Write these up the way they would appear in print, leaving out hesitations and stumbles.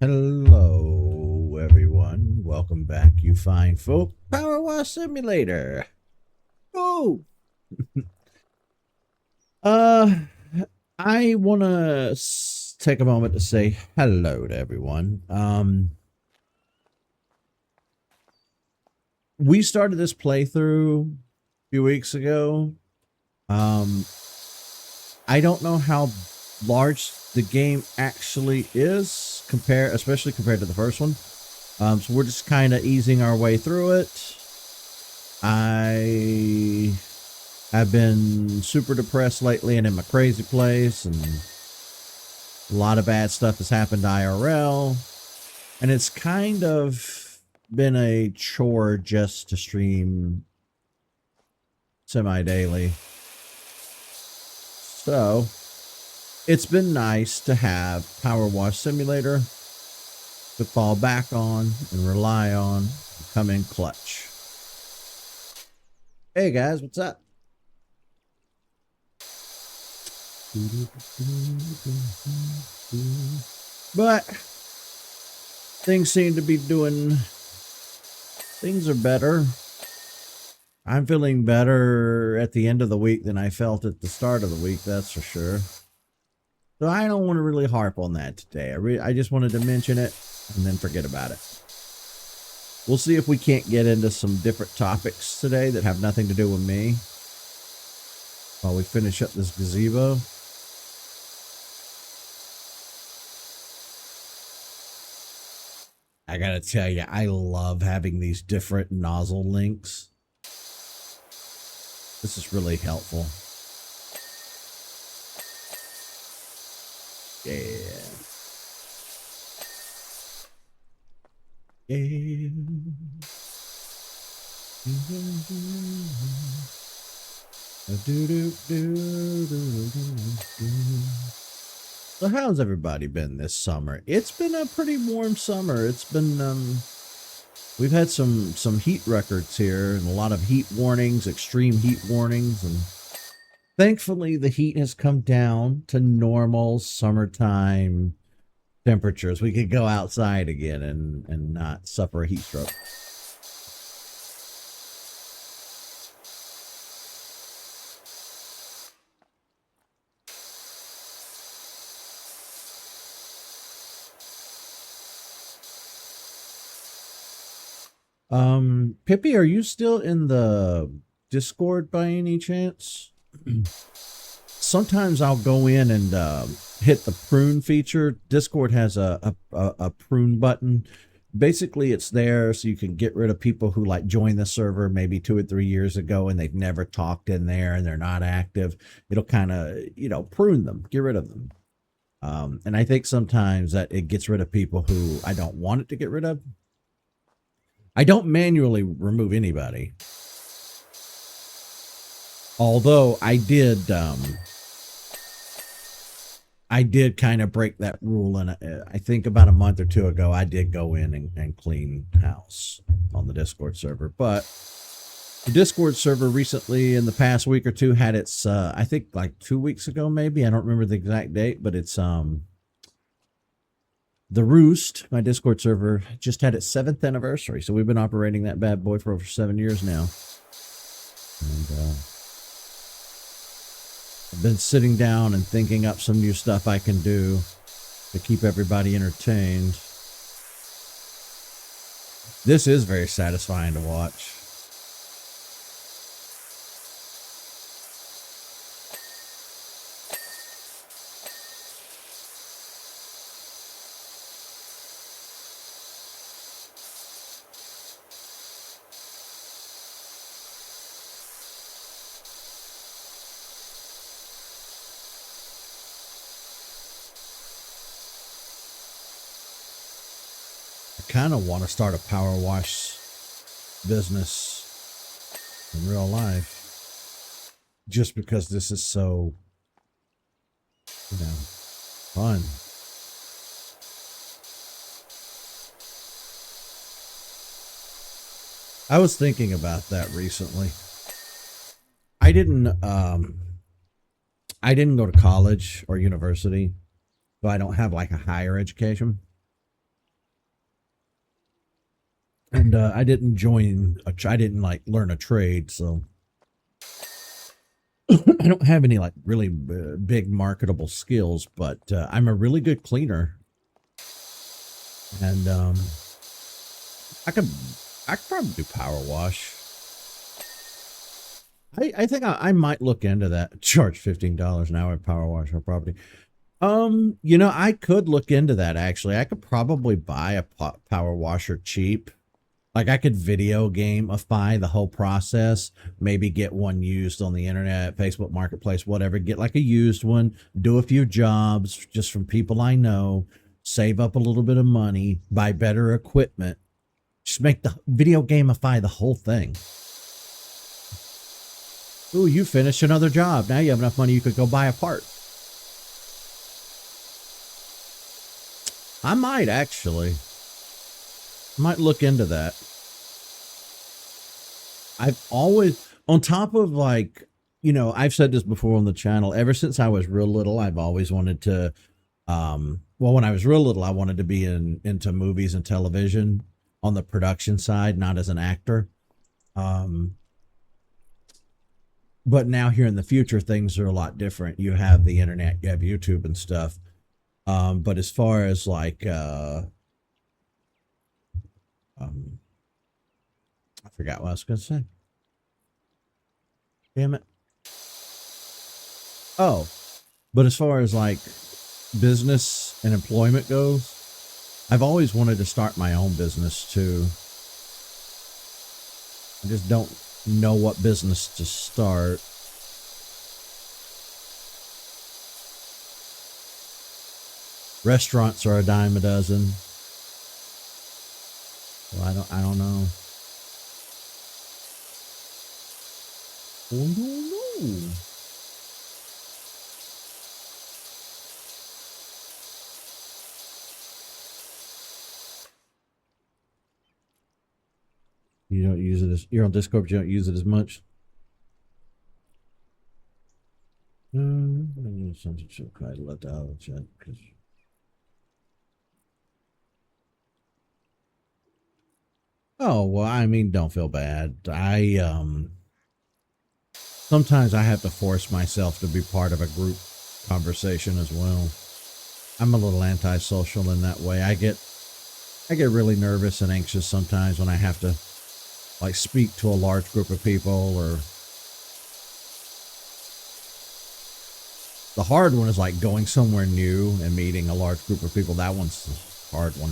Hello, everyone. Welcome back, you fine folk. PowerWash Simulator. Oh, uh, I want to take a moment to say hello to everyone. We started this playthrough a few weeks ago. I don't know how large the game actually is, especially compared to the first one. So we're just kind of easing our way through it. I have been super depressed lately and in my crazy place, and a lot of bad stuff has happened IRL, and it's kind of been a chore just to stream semi-daily. So it's been nice to have PowerWash Simulator to fall back on and rely on and come in clutch. Hey guys, what's up? But things seem to be things are better. I'm feeling better at the end of the week than I felt at the start of the week, that's for sure. So I don't want to really harp on that today. I just wanted to mention it and then forget about it. We'll see if we can't get into some different topics today that have nothing to do with me while we finish up this gazebo. I gotta tell you, I love having these different nozzle links. This is really helpful. Yeah. Yeah. So how's everybody been this summer? It's been a pretty warm summer. It's been we've had some heat records here and a lot of heat warnings, extreme heat warnings, and thankfully the heat has come down to normal summertime temperatures. We could go outside again and not suffer a heat stroke. Pippi, are you still in the Discord by any chance? Sometimes I'll go in and hit the prune feature. Discord has a prune button. Basically, it's there so you can get rid of people who like joined the server maybe 2 or 3 years ago and they've never talked in there and they're not active. It'll kind of, prune them, get rid of them. And I think sometimes that it gets rid of people who I don't want it to get rid of. I don't manually remove anybody. Although I did kind of break that rule, and I think about a month or two ago, I did go in and clean house on the Discord server. But the Discord server recently, in the past week or two, had its, I think like 2 weeks ago, maybe. I don't remember the exact date, but it's, the Roost, my Discord server, just had its 7th anniversary. So we've been operating that bad boy for over 7 years now. And I've been sitting down and thinking up some new stuff I can do to keep everybody entertained. This is very satisfying to watch. Kind of want to start a PowerWash business in real life just because this is so, fun. I was thinking about that recently. I didn't I didn't go to college or university, so I don't have like a higher education. And I didn't I didn't like learn a trade, so I don't have any like really big marketable skills, but I'm a really good cleaner, and I could I could probably do power wash. I think I might look into that. Charge $15 an hour at power wash our property. You know, I could look into that actually. I could probably buy a power washer cheap. Like I could video gamify the whole process, maybe get one used on the internet, Facebook Marketplace, whatever, get like a used one, do a few jobs just from people I know, save up a little bit of money, buy better equipment, just make the video gamify the whole thing. Ooh, you finished another job. Now you have enough money you could go buy a part. I might actually. Might look into that. I've always, on top of like, you know, I've said this before on the channel, ever since I was real little, I've always wanted to, well, when I was real little, I wanted to be into movies and television on the production side, not as an actor. But now here in the future, things are a lot different. You have the internet, you have YouTube and stuff. But as far as like, I forgot what I was going to say. Damn it. Oh, but as far as like business and employment goes, I've always wanted to start my own business too. I just don't know what business to start. Restaurants are a dime a dozen. Well, I don't know. I don't know. You don't use it as, you're on Discord, but you don't use it as much. Censorship I let out of the chat because oh well, I mean, don't feel bad. Sometimes I have to force myself to be part of a group conversation as well. I'm a little antisocial in that way. I get really nervous and anxious sometimes when I have to like speak to a large group of people, or the hard one is like going somewhere new and meeting a large group of people. That one's the hard one.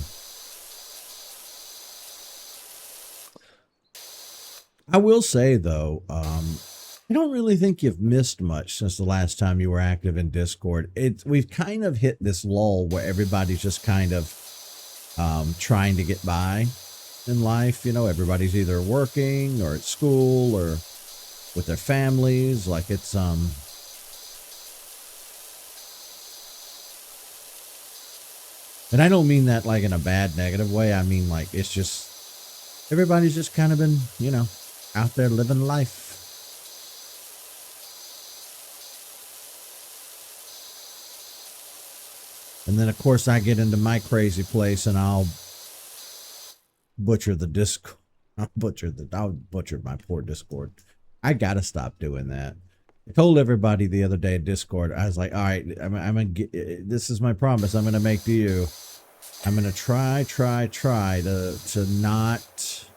I will say though, I don't really think you've missed much since the last time you were active in Discord. We've kind of hit this lull where everybody's just kind of trying to get by in life. You know, everybody's either working or at school or with their families. Like it's and I don't mean that like in a bad negative way. I mean like it's just everybody's just kind of been, you know, out there living life. And then of course I get into my crazy place and I'll butcher the disc. I'll butcher my poor Discord. I gotta stop doing that. I told everybody the other day in Discord, I was like, all right, I'm gonna get, this is my promise I'm gonna make to you. I'm gonna try to not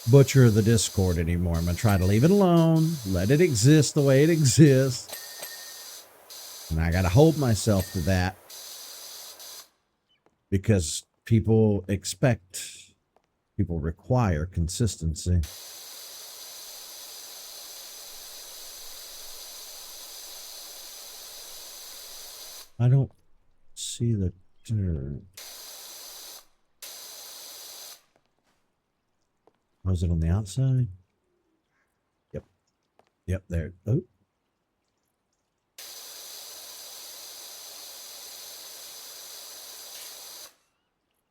butcher the Discord anymore. I'm gonna try to leave it alone, let it exist the way it exists. And I gotta hold myself to that because people require consistency. I don't see the dirt. Was it on the outside? Yep. Yep, there. Oh.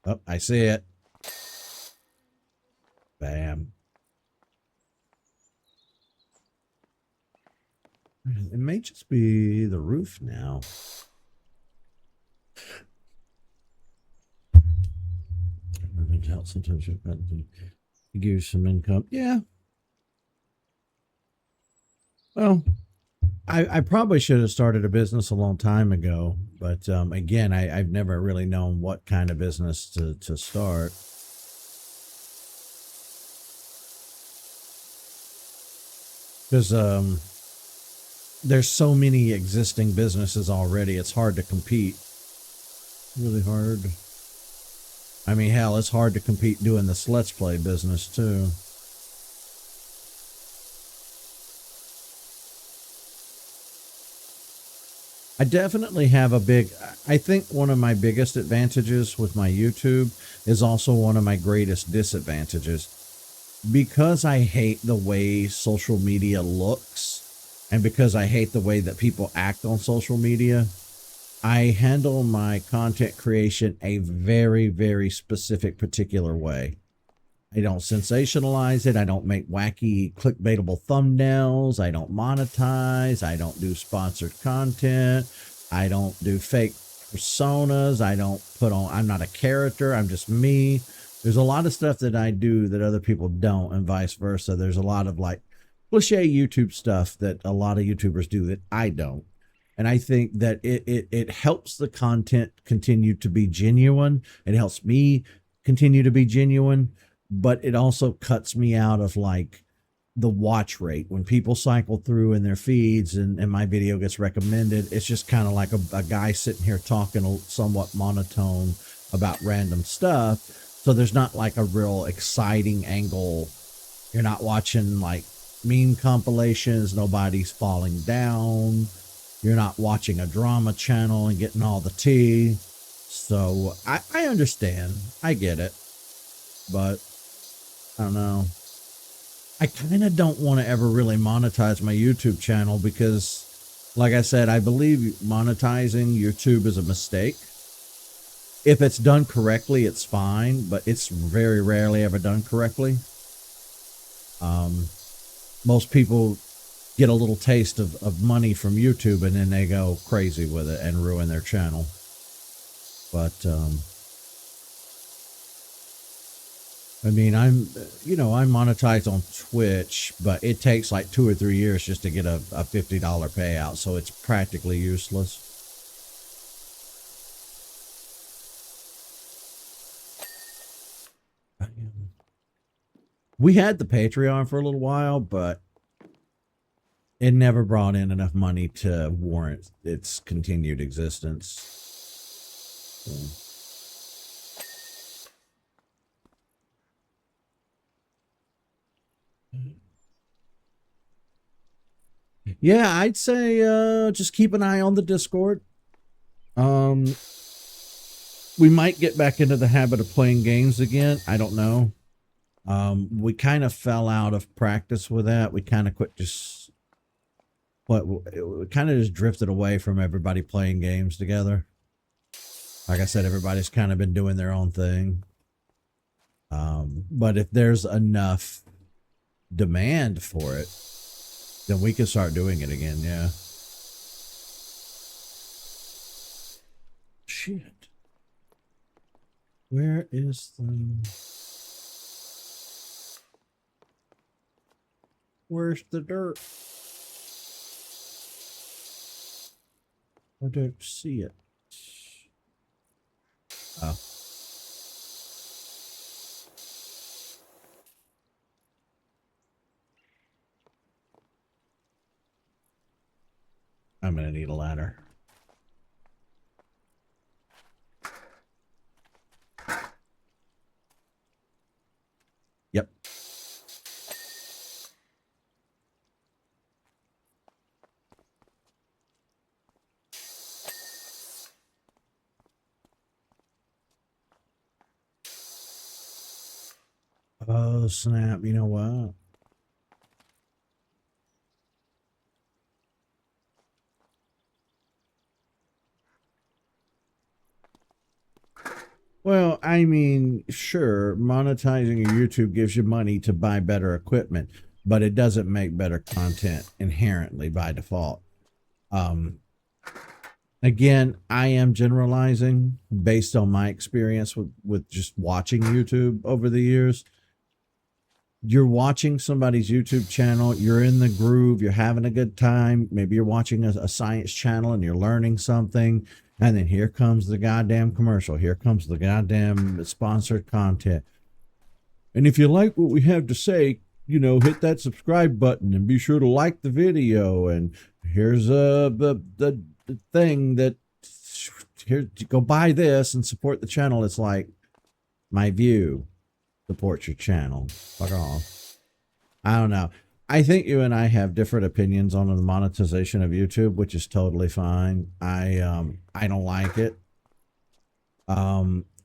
Oh, I see it. Bam. It may just be the roof now. Sometimes you've got to give you some income. Yeah. Well, I probably should have started a business a long time ago, but again, I've never really known what kind of business to start. Because there's so many existing businesses already, it's hard to compete. Really hard. I mean, hell, it's hard to compete doing this Let's Play business too. I definitely have I think one of my biggest advantages with my YouTube is also one of my greatest disadvantages. Because I hate the way social media looks, and because I hate the way that people act on social media, I handle my content creation a very, very specific, particular way. I don't sensationalize it. I don't make wacky clickbaitable thumbnails. I don't monetize. I don't do sponsored content. I don't do fake personas. I'm not a character. I'm just me. There's a lot of stuff that I do that other people don't, and vice versa. There's a lot of like cliche YouTube stuff that a lot of YouTubers do that I don't. And I think that it helps the content continue to be genuine. It helps me continue to be genuine, but it also cuts me out of like the watch rate when people cycle through in their feeds and my video gets recommended. It's just kind of like a guy sitting here talking somewhat monotone about random stuff. So there's not like a real exciting angle. You're not watching like meme compilations. Nobody's falling down. You're not watching a drama channel and getting all the tea. So I understand. I get it. But I don't know. I kind of don't want to ever really monetize my YouTube channel because, like I said, I believe monetizing YouTube is a mistake. If it's done correctly, it's fine, but it's very rarely ever done correctly. Most people get a little taste of money from YouTube and then they go crazy with it and ruin their channel. But I mean, I'm monetized on Twitch, but it takes like 2 or 3 years just to get a $50 payout. So it's practically useless. We had the Patreon for a little while, but it never brought in enough money to warrant its continued existence. So. Yeah, I'd say just keep an eye on the Discord. We might get back into the habit of playing games again. I don't know. We kind of fell out of practice with that. We kind of quit just we kind of just drifted away from everybody playing games together. Like I said, everybody's kind of been doing their own thing. But if there's enough demand for it, then we can start doing it again. Yeah. Shit. Where is where's the dirt? I don't see it. Oh. I'm gonna need a ladder. Yep. Oh, snap. You know what? Well, I mean, sure, monetizing your YouTube gives you money to buy better equipment, but it doesn't make better content inherently by default. Again, I am generalizing based on my experience with just watching YouTube over the years. You're watching somebody's YouTube channel, you're in the groove, you're having a good time. Maybe you're watching a science channel and you're learning something. And then here comes the goddamn commercial. Here comes the goddamn sponsored content. And if you like what we have to say, you know, hit that subscribe button and be sure to like the video. And here's the thing that here, go buy this and support the channel. It's like, my view supports your channel. Fuck off. I don't know. I think you and I have different opinions on the monetization of YouTube, which is totally fine. I don't like it.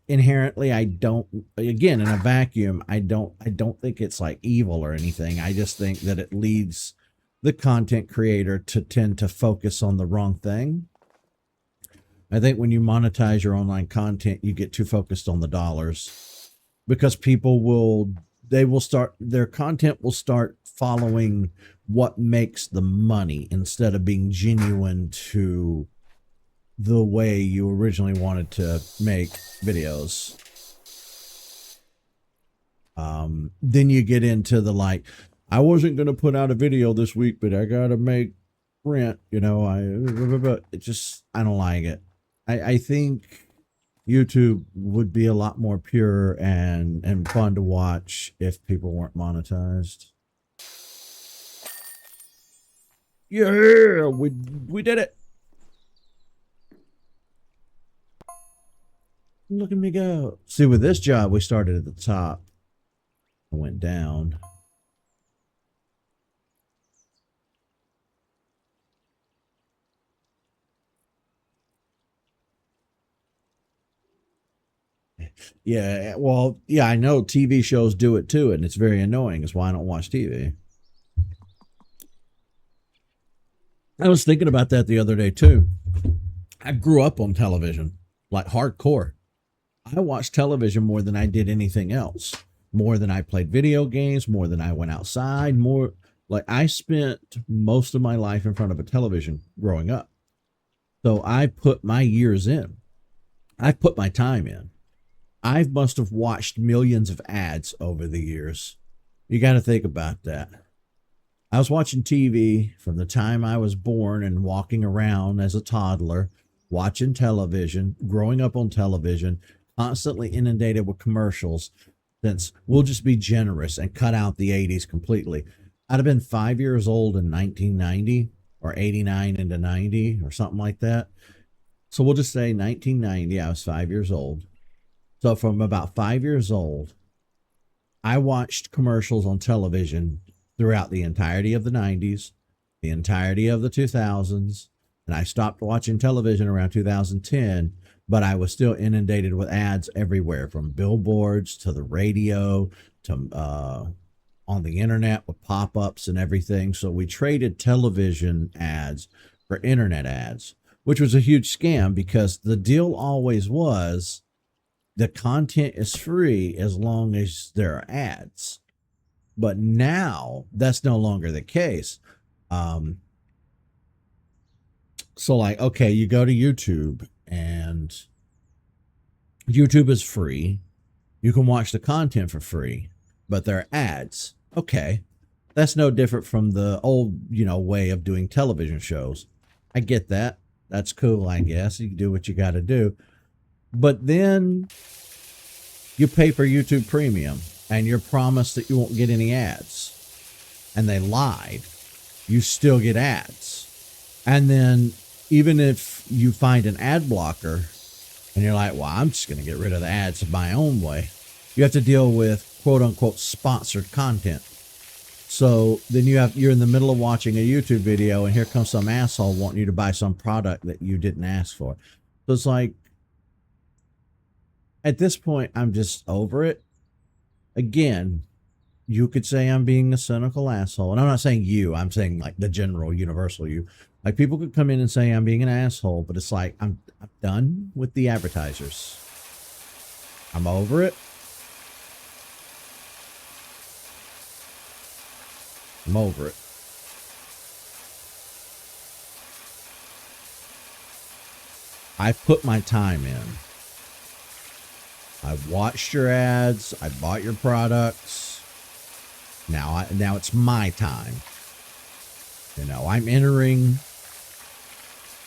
Inherently, I don't. Again, in a vacuum, I don't think it's like evil or anything. I just think that it leads the content creator to tend to focus on the wrong thing. I think when you monetize your online content, you get too focused on the dollars, because people their content will start following what makes the money instead of being genuine to the way you originally wanted to make videos. Then you get into the like, I wasn't going to put out a video this week, but I got to make rent, you know, I don't like it. I think YouTube would be a lot more pure and fun to watch if people weren't monetized. Yeah, we did it. Look at me go. See, with this job, we started at the top and went down. Yeah, well, yeah, I know TV shows do it too, and it's very annoying. It's why I don't watch TV. I was thinking about that the other day too. I grew up on television, like hardcore. I watched television more than I did anything else, more than I played video games, more than I went outside, more like I spent most of my life in front of a television growing up. So I put my years in. I put my time in. I must have watched millions of ads over the years. You got to think about that. I was watching TV from the time I was born and walking around as a toddler, watching television, growing up on television, constantly inundated with commercials. Since we'll just be generous and cut out the 80s completely. I'd have been 5 years old in 1990 or 89 into 90 or something like that. So we'll just say 1990, I was 5 years old. So from about 5 years old, I watched commercials on television throughout the entirety of the 90s, the entirety of the 2000s, and I stopped watching television around 2010, but I was still inundated with ads everywhere, from billboards to the radio to on the internet with pop-ups and everything. So we traded television ads for internet ads, which was a huge scam because the deal always was the content is free as long as there are ads. But now that's no longer the case. So like, okay, you go to YouTube and YouTube is free. You can watch the content for free, but there are ads. Okay. That's no different from the old, way of doing television shows. I get that. That's cool, I guess. You can do what you got to do. But then you pay for YouTube Premium and you're promised that you won't get any ads. And they lied. You still get ads. And then even if you find an ad blocker and you're like, well, I'm just going to get rid of the ads my own way, you have to deal with quote unquote sponsored content. So then you're in the middle of watching a YouTube video and here comes some asshole wanting you to buy some product that you didn't ask for. So it's like, at this point, I'm just over it. Again, you could say I'm being a cynical asshole. And I'm not saying you, I'm saying like the general universal you. Like people could come in and say I'm being an asshole, but it's like, I'm done with the advertisers. I'm over it. I'm over it. I put my time in. I watched your ads. I bought your products. Now it's my time. You know, I'm entering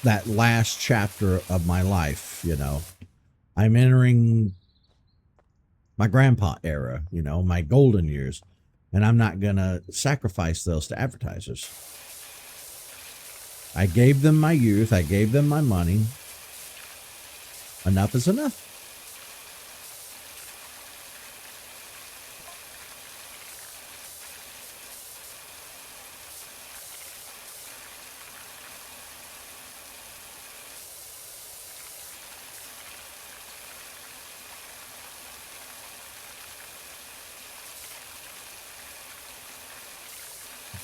that last chapter of my life, you know. I'm entering my grandpa era, you know, my golden years. And I'm not going to sacrifice those to advertisers. I gave them my youth. I gave them my money. Enough is enough.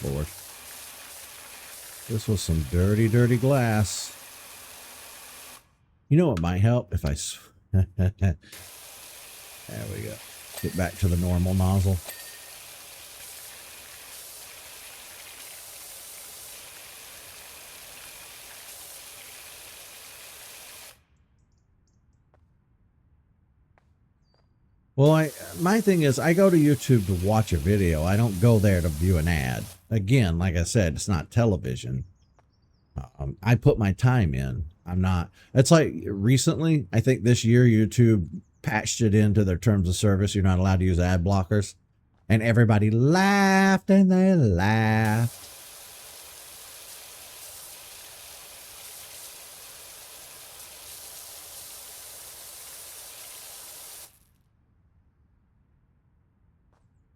Lord. This was some dirty, dirty glass. You know what might help if I... There we go. Get back to the normal nozzle. Well, my thing is I go to YouTube to watch a video. I don't go there to view an ad. Again, like I said, it's not television. I put my time in. I'm not. It's like recently, I think this year, YouTube patched it into their terms of service. You're not allowed to use ad blockers. And everybody laughed and they laughed.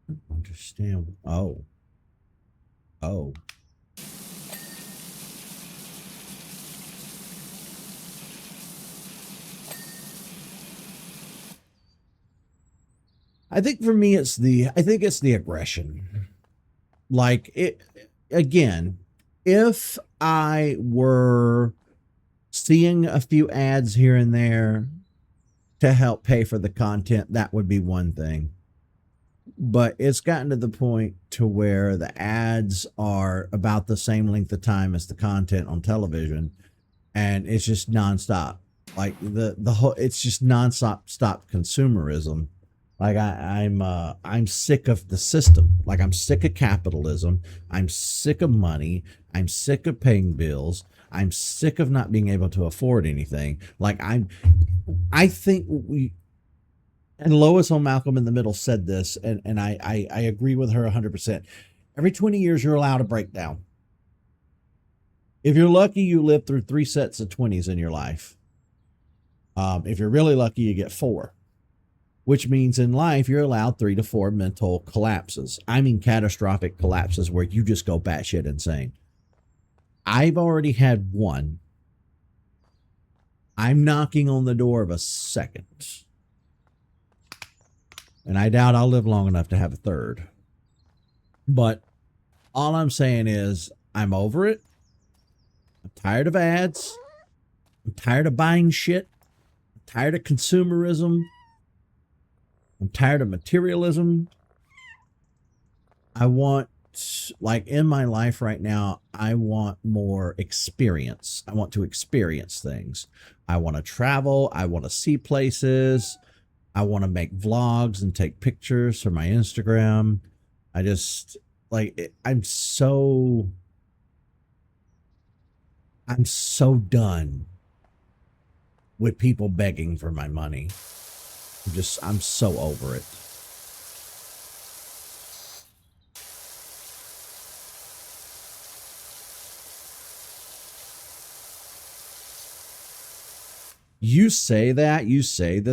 I don't understand. Oh. I think for me, it's the aggression. Like it, again, if I were seeing a few ads here and there to help pay for the content, that would be one thing. But it's gotten to the point to where the ads are about the same length of time as the content on television, and it's just nonstop. Like the whole, it's just stop consumerism. Like I'm sick of the system. Like I'm sick of capitalism. I'm sick of money. I'm sick of paying bills. I'm sick of not being able to afford anything. Like I think we, and Lois on Malcolm in the Middle said this, and I agree with her 100%. Every 20 years, you're allowed a breakdown. If you're lucky, you live through 3 sets of 20s in your life. If you're really lucky, you get 4, which means in life, you're allowed 3 to 4 mental collapses. I mean, catastrophic collapses where you just go batshit insane. I've already had 1. I'm knocking on the door of a second. And I doubt I'll live long enough to have a 3rd. But all I'm saying is I'm over it. I'm tired of ads. I'm tired of buying shit. I'm tired of consumerism. I'm tired of materialism. I want, like in my life right now, I want more experience. I want to experience things. I want to travel. I want to see places. I want to make vlogs and take pictures for my Instagram. I just like, I'm so done with people begging for my money. I'm so over it. You say that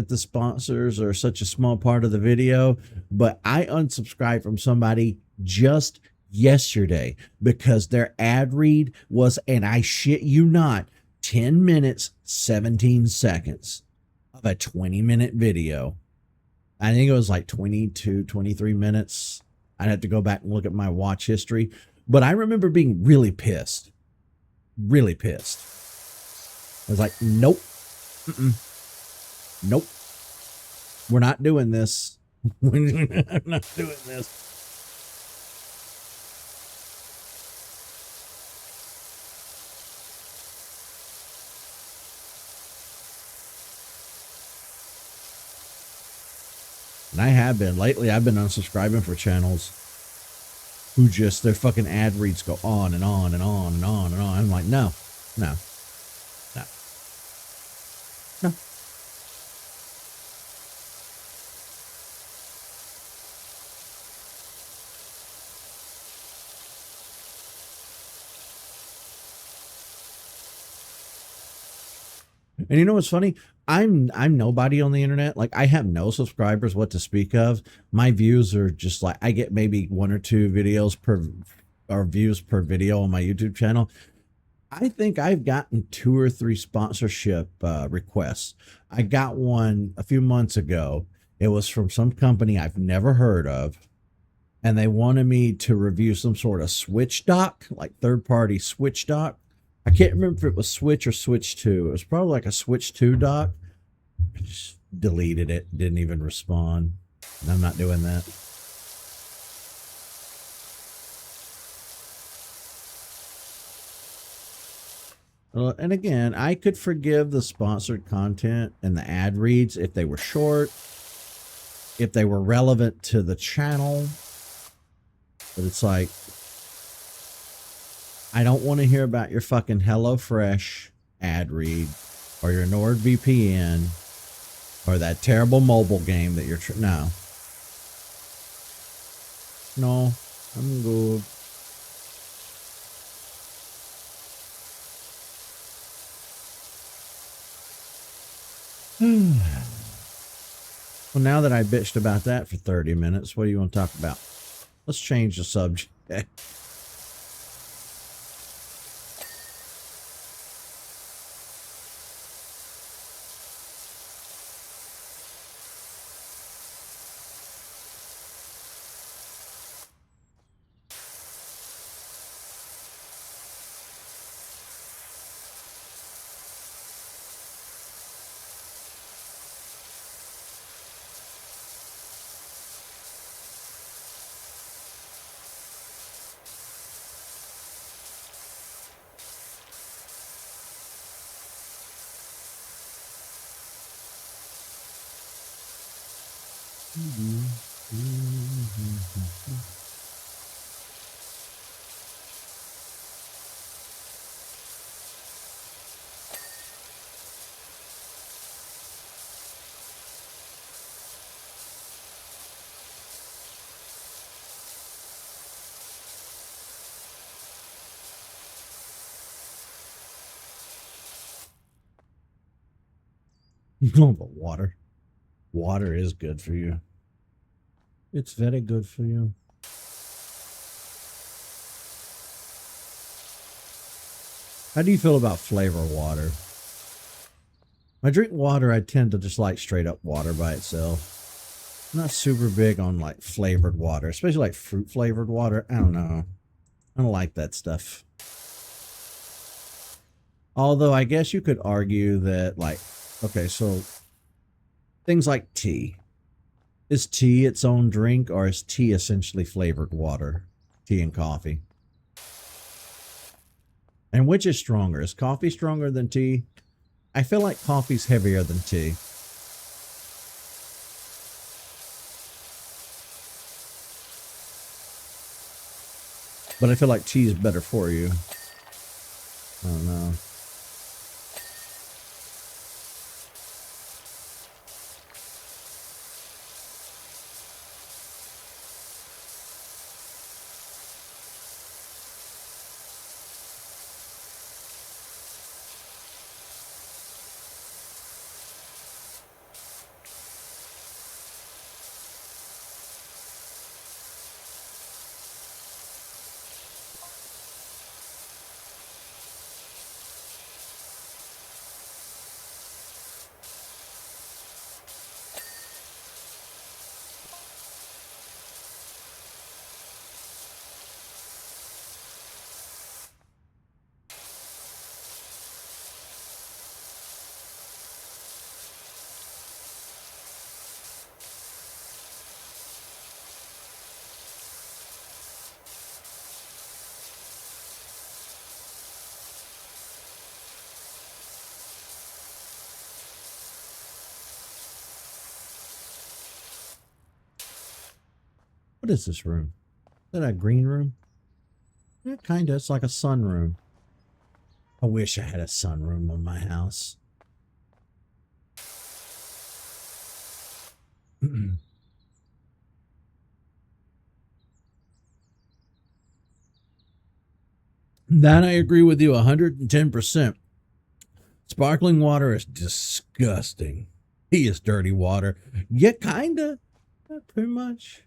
the sponsors are such a small part of the video, but I unsubscribed from somebody just yesterday because their ad read was, and I shit you not, 10 minutes, 17 seconds of a 20-minute video. I think it was like 22, 23 minutes. I'd have to go back and look at my watch history, but I remember being really pissed. Really pissed. I was like, nope. Nope. We're not doing this. I'm not doing this. And I have been. Lately, I've been unsubscribing for channels who just, their fucking ad reads go on and on and on and on and on. I'm like, no, no, no, no. And you know what's funny? I'm nobody on the internet. Like, I have no subscribers what to speak of. My views are just like, I get maybe 1 or 2 videos per, or views per video on my YouTube channel. I think I've gotten 2 or 3 sponsorship requests. I got one a few months ago. It was from some company I've never heard of, and they wanted me to review some sort of Switch dock, like third party Switch dock. I can't remember if it was Switch or Switch 2. It was probably like a Switch 2 dock. I just deleted it, didn't even respond. I'm not doing that. And again, I could forgive the sponsored content and the ad reads if they were short, if they were relevant to the channel. But it's like, I don't want to hear about your fucking HelloFresh ad read or your NordVPN or that terrible mobile game that you're no. No, I'm good. Well, now that I bitched about that for 30 minutes, what do you want to talk about? Let's change the subject. No, but water. Water is good for you. It's very good for you. How do you feel about flavor water? When I drink water, I tend to just like straight up water by itself. I'm not super big on like flavored water, especially like fruit flavored water. I don't know. I don't like that stuff. Although I guess you could argue that, like, okay, so things like tea. Is tea its own drink, or is tea essentially flavored water? Tea and coffee. And which is stronger? Is coffee stronger than tea? I feel like coffee's heavier than tea. But I feel like tea is better for you. I don't know. What is this room? Is that a green room? Yeah, kind of. It's like a sunroom. I wish I had a sunroom on my house. That I agree with you 110%. Sparkling water is disgusting. He is dirty water. Yeah, kinda. Pretty much.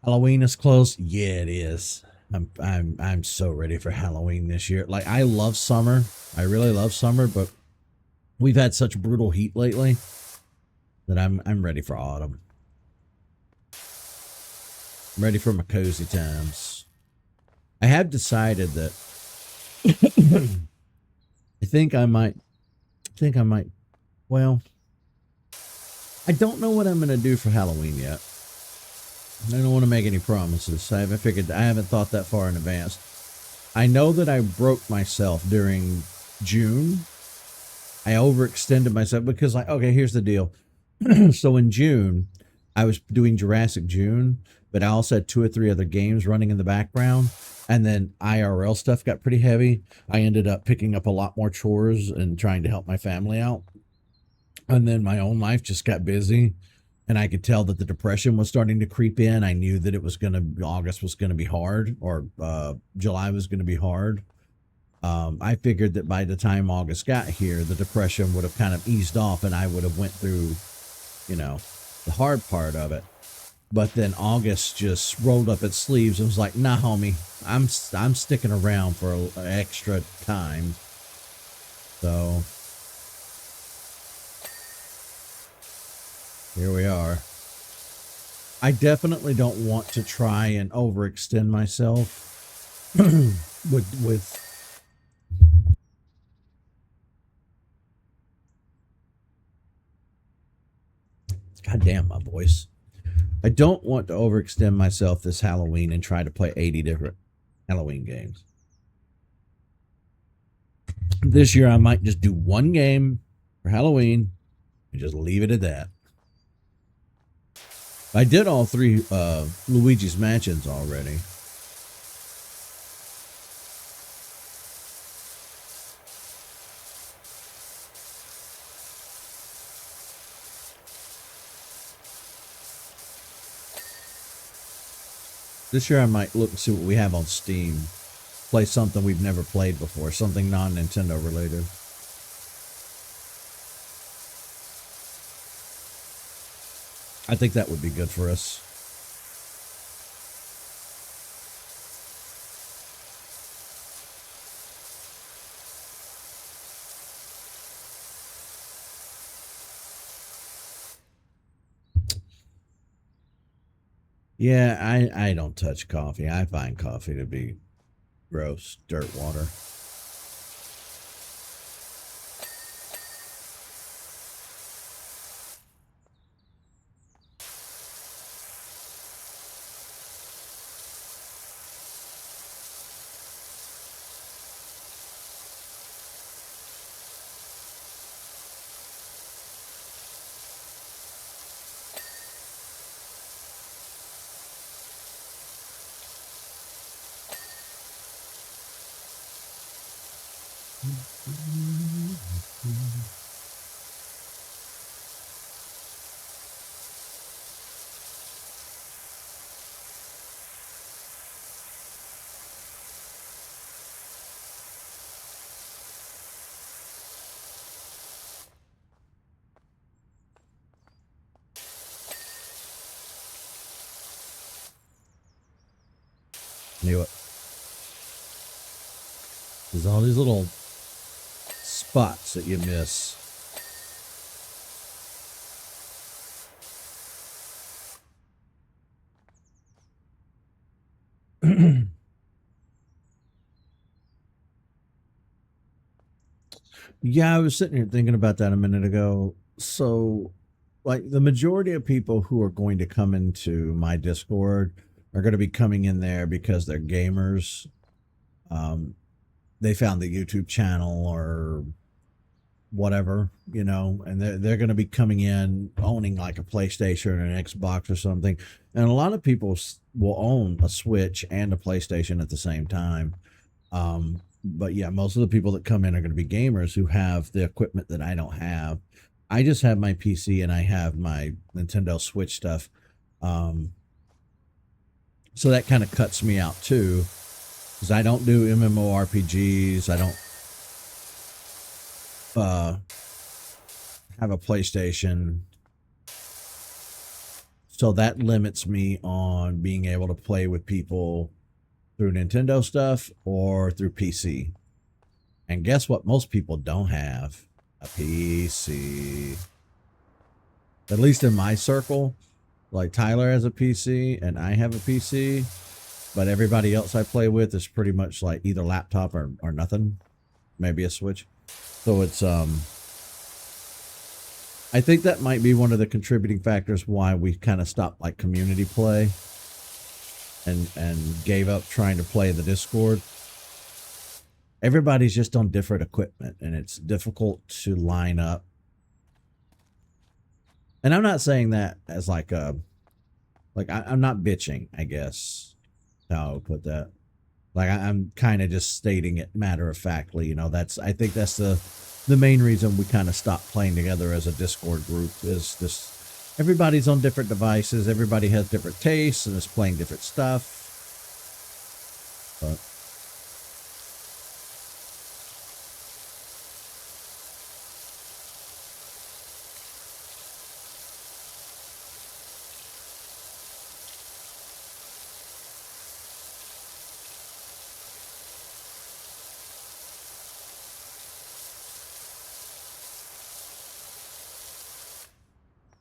Halloween is close. Yeah, it is. I'm so ready for Halloween this year. Like, I love summer. I really love summer, but we've had such brutal heat lately that I'm ready for autumn. I'm ready for my cozy times. I have decided that I think I might well, I don't know what I'm going to do for Halloween yet. I don't want to make any promises. I haven't thought that far in advance. I know that I broke myself during June. I overextended myself because, like, okay, here's the deal. So in June, I was doing Jurassic June, but I also had 2 or 3 other games running in the background. And then IRL stuff got pretty heavy. I ended up picking up a lot more chores and trying to help my family out. And then my own life just got busy. And I could tell that the depression was starting to creep in. I knew that August was going to be hard, or July was going to be hard. I figured that by the time August got here, the depression would have kind of eased off and I would have went through, the hard part of it. But then August just rolled up its sleeves and was like, nah, homie, I'm sticking around for an extra time. So here we are. I definitely don't want to try and overextend myself with God damn my voice. I don't want to overextend myself this Halloween and try to play 80 different Halloween games. This year I might just do one game for Halloween and just leave it at that. I did all 3 Luigi's Mansions already. This year I might look and see what we have on Steam. Play something we've never played before, something non-Nintendo related. I think that would be good for us. Yeah, I don't touch coffee. I find coffee to be gross, dirt water. Knew it. There's all these little spots that you miss. Yeah, I was sitting here thinking about that a minute ago. So, like, the majority of people who are going to come into my Discord are going to be coming in there because they're gamers. They found the YouTube channel, or whatever, you know, and they're going to be coming in owning like a PlayStation or an Xbox or something. And a lot of people will own a Switch and a PlayStation at the same time. But yeah, most of the people that come in are going to be gamers who have the equipment that I don't have. I just have my PC and I have my Nintendo Switch stuff. Um, so that kind of cuts me out too, because I don't do MMORPGs. I don't have a PlayStation. So that limits me on being able to play with people through Nintendo stuff or through PC. And guess what? Most people don't have a PC. At least in my circle, like Tyler has a PC and I have a PC, but everybody else I play with is pretty much like either laptop or nothing, maybe a Switch. So it's I think that might be one of the contributing factors why we kind of stopped like community play and gave up trying to play in the Discord. Everybody's just on different equipment and it's difficult to line up. And I'm not saying that as like a I'm not bitching, I guess how I would put that. Like I'm kind of just stating it matter of factly, you know. That's I think that's the main reason we kind of stopped playing together as a Discord group is this. Everybody's on different devices, everybody has different tastes and is playing different stuff. But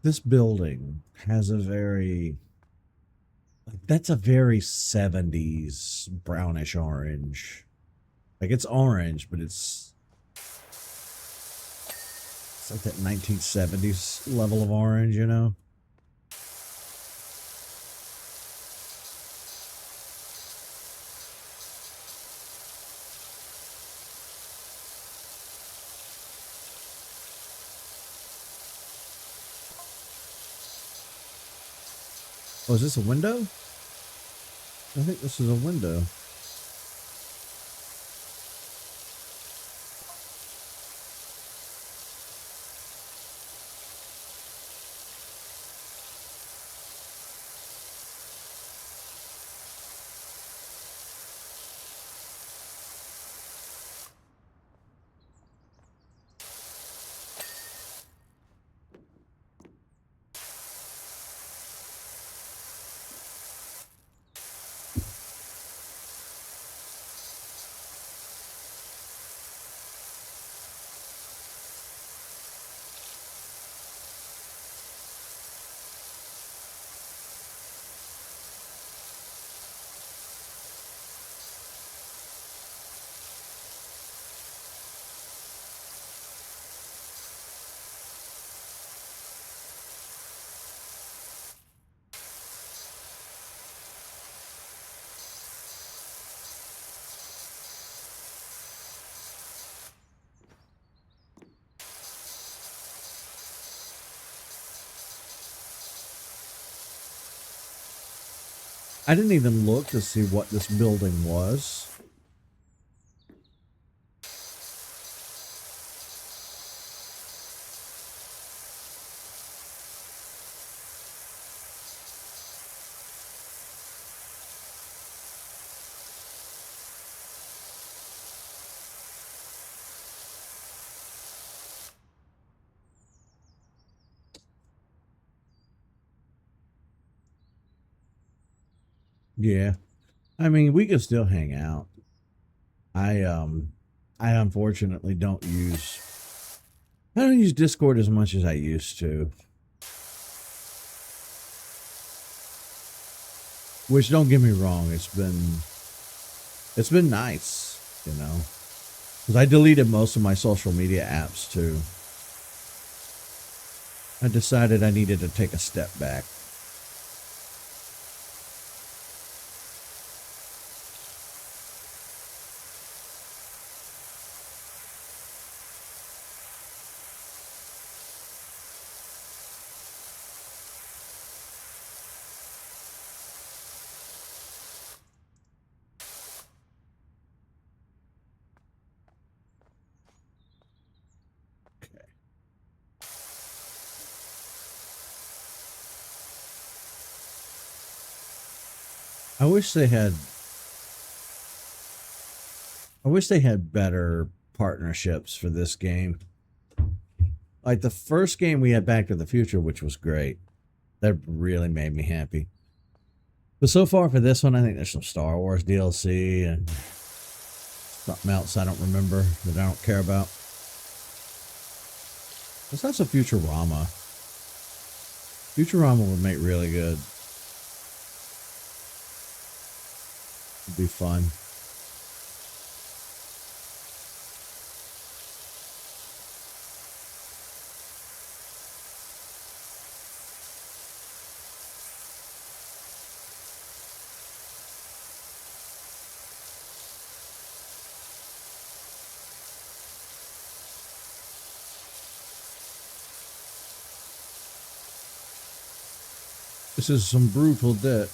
this building has a very that's a very 70s brownish orange. Like it's orange, but it's like that 1970s level of orange, you know? Oh, is this a window? I think this is a window. I didn't even look to see what this building was. Yeah. I mean, we can still hang out. I um I unfortunately I don't use Discord as much as I used to. Which don't get me wrong, it's been nice, you know. Cuz I deleted most of my social media apps too. I decided I needed to take a step back. I wish they had. I wish they had better partnerships for this game. Like the first game we had Back to the Future, which was great. That really made me happy. But so far for this one, I think there's some Star Wars DLC and something else I don't remember that I don't care about. Let's have some Futurama. Futurama would make really good. It'd be fun. This is some brutal debt.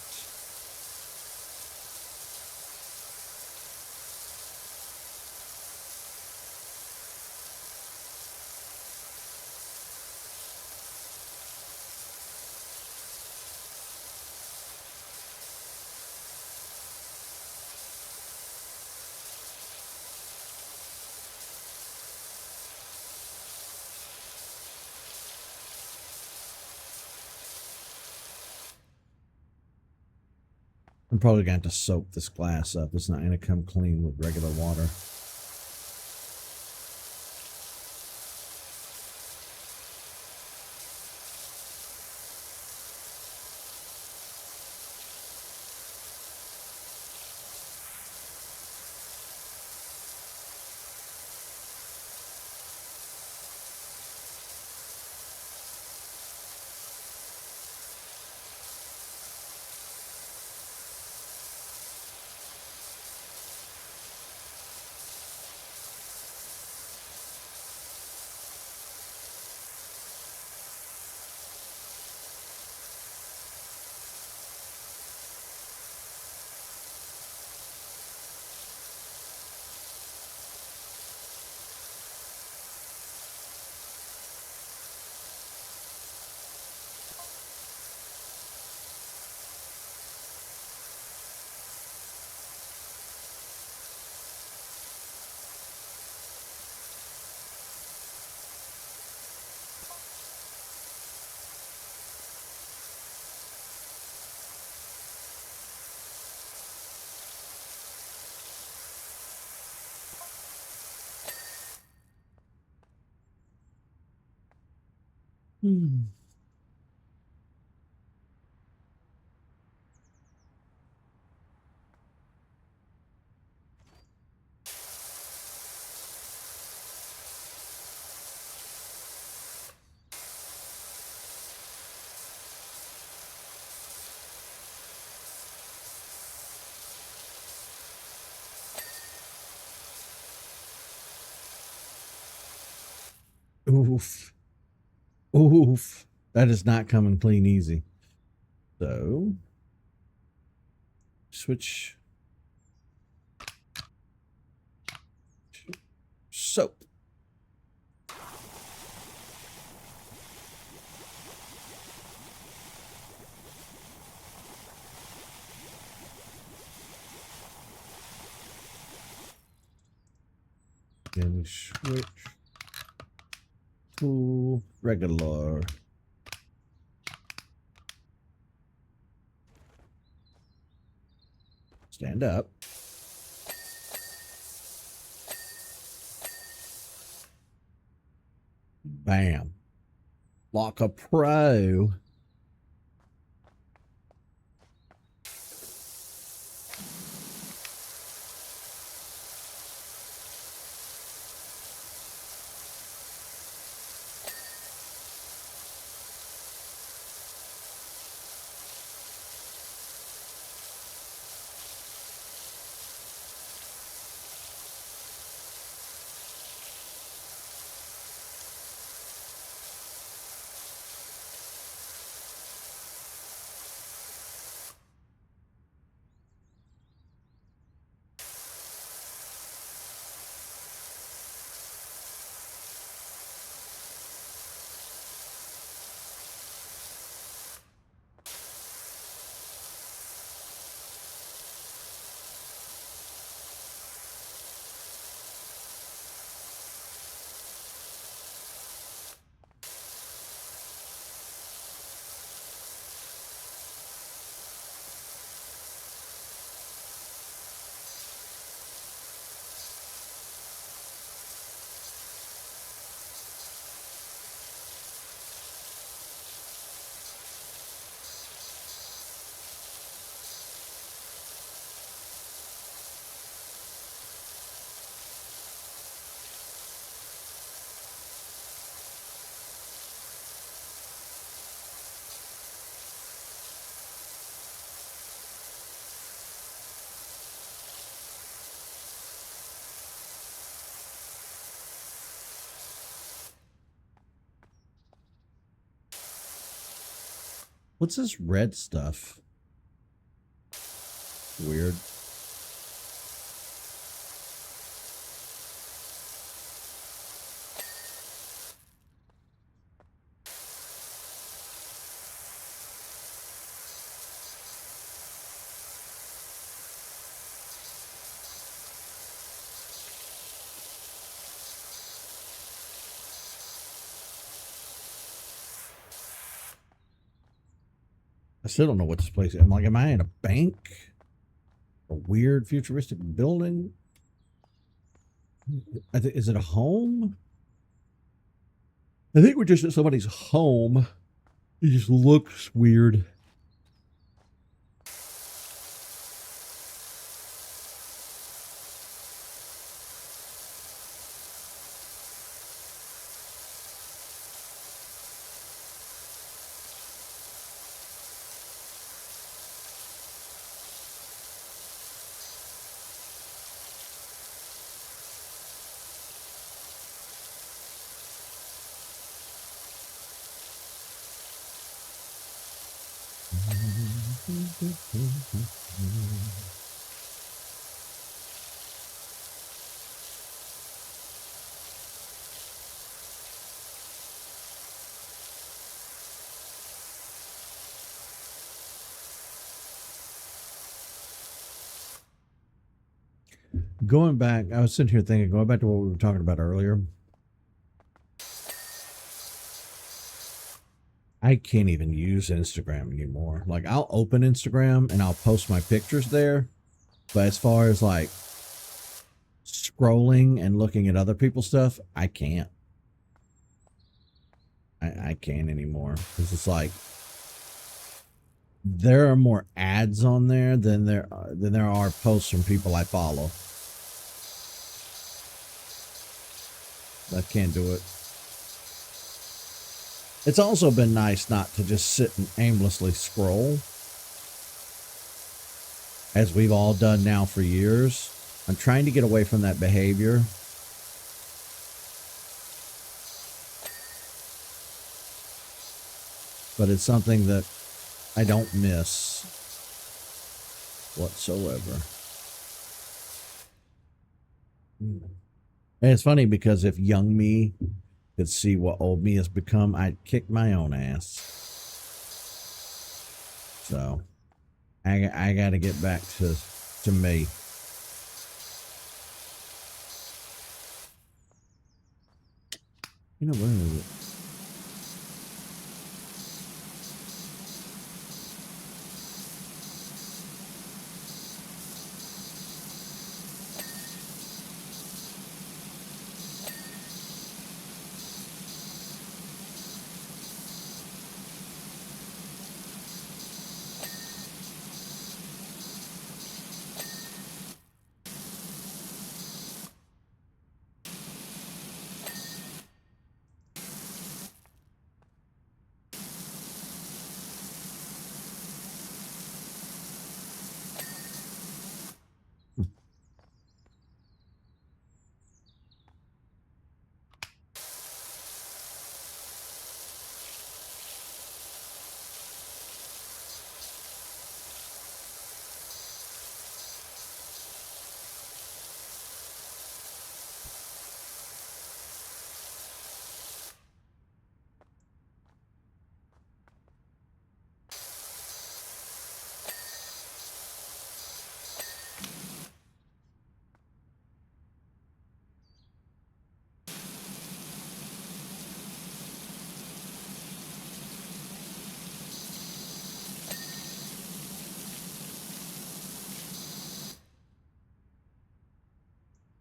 I'm probably going to have to soak this glass up. It's not going to come clean with regular water. Hmm. Oof. Oof. That is not coming clean easy. So, switch soap. And switch to regular. Stand up. Bam. Like a pro. What's this red stuff? Weird. I still don't know what this place is. I'm like, am I in a bank? A weird futuristic building? Is it a home? I think we're just at somebody's home. It just looks weird. Going back, I was sitting here thinking, going back to what we were talking about earlier. I can't even use Instagram anymore. Like, I'll open Instagram and I'll post my pictures there. But as far as like scrolling and looking at other people's stuff, I can't. I can't anymore. Because it's like, there are more ads on there than there are posts from people I follow. I can't do it. It's also been nice not to just sit and aimlessly scroll, as we've all done now for years. I'm trying to get away from that behavior. But it's something that I don't miss whatsoever. And it's funny because if young me could see what old me has become, I'd kick my own ass. So I got to get back to me. You know, where is it?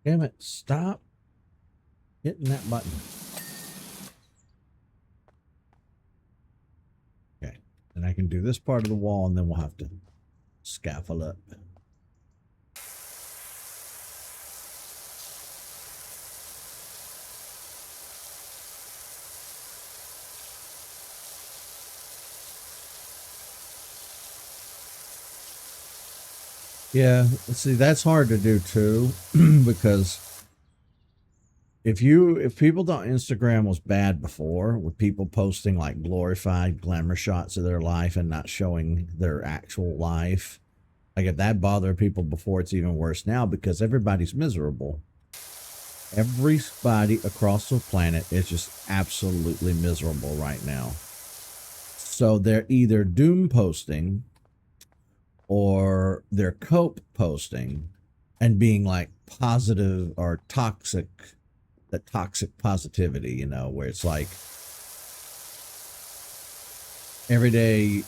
Damn it, stop hitting that button. Okay, and I can do this part of the wall, and then we'll have to scaffold up. Yeah, see, that's hard to do too, because if people thought Instagram was bad before, with people posting like glorified glamour shots of their life and not showing their actual life, like if that bothered people before, it's even worse now because everybody's miserable. Everybody across the planet is just absolutely miserable right now. So they're either doom posting or they're cope posting and being like positive or toxic, that toxic positivity, you know, where it's like every day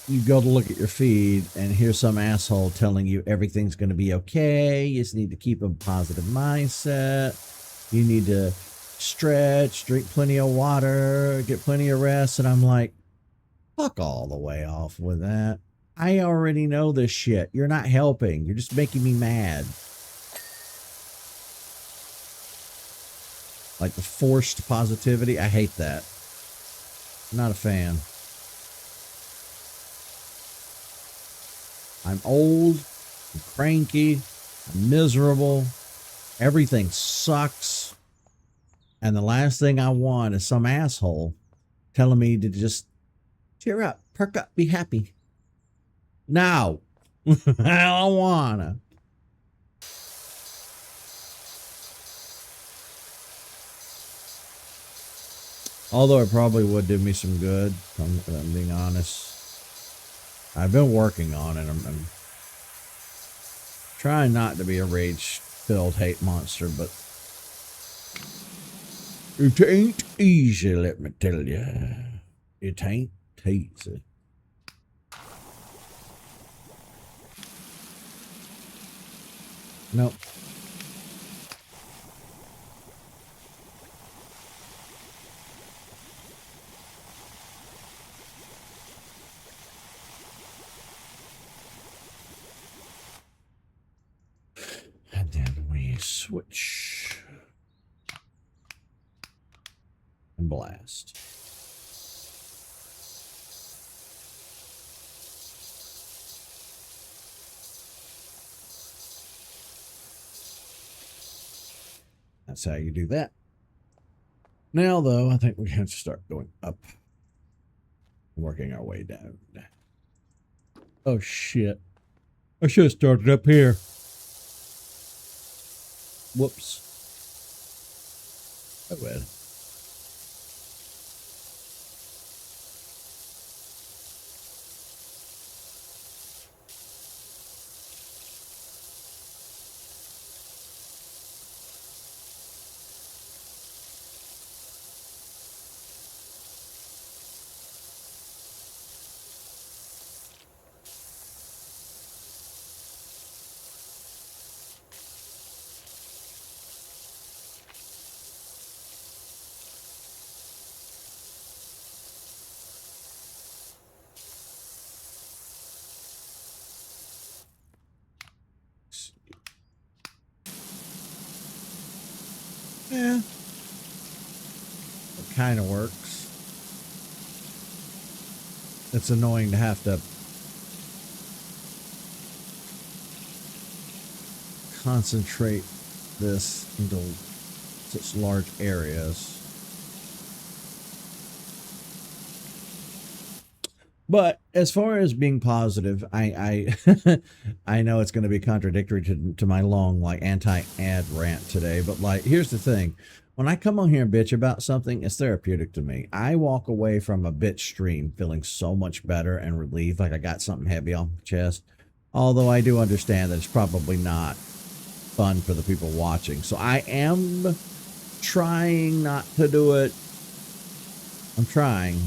you go to look at your feed and here's some asshole telling you everything's going to be okay. You just need to keep a positive mindset. You need to stretch, drink plenty of water, get plenty of rest. And I'm like, fuck all the way off with that. I already know this shit. You're not helping. You're just making me mad. Like the forced positivity. I hate that. I'm not a fan. I'm old, I'm cranky, I'm miserable, everything sucks, and the last thing I want is some asshole telling me to just cheer up, perk up, be happy. No, I don't wanna. Although it probably would do me some good, if I'm being honest. I've been working on it. I'm trying not to be a rage-filled hate monster, but it ain't easy, let me tell you. It ain't easy. Nope. And then we switch and blast. That's how you do that. Now, though, I think we have to start going up, working our way down. Oh, shit. I should have started up here. Whoops. Oh, well. Yeah. It kind of works. It's annoying to have to concentrate this into such large areas. But as far as being positive, I I know it's going to be contradictory to my long like anti-ad rant today, but like here's the thing. When I come on here and bitch about something, it's therapeutic to me. I walk away from a bitch stream feeling so much better and relieved, like I got something heavy on my chest. Although I do understand that it's probably not fun for the people watching. So I am trying not to do it. I'm trying.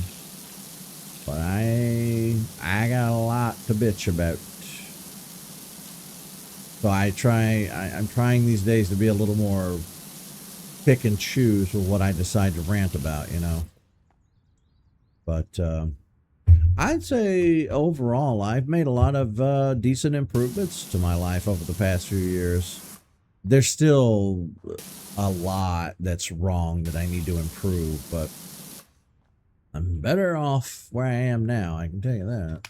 But I got a lot to bitch about. So I'm trying these days to be a little more pick and choose with what I decide to rant about, you know. But I'd say overall, I've made a lot of decent improvements to my life over the past few years. There's still a lot that's wrong that I need to improve, but I'm better off where I am now, I can tell you that.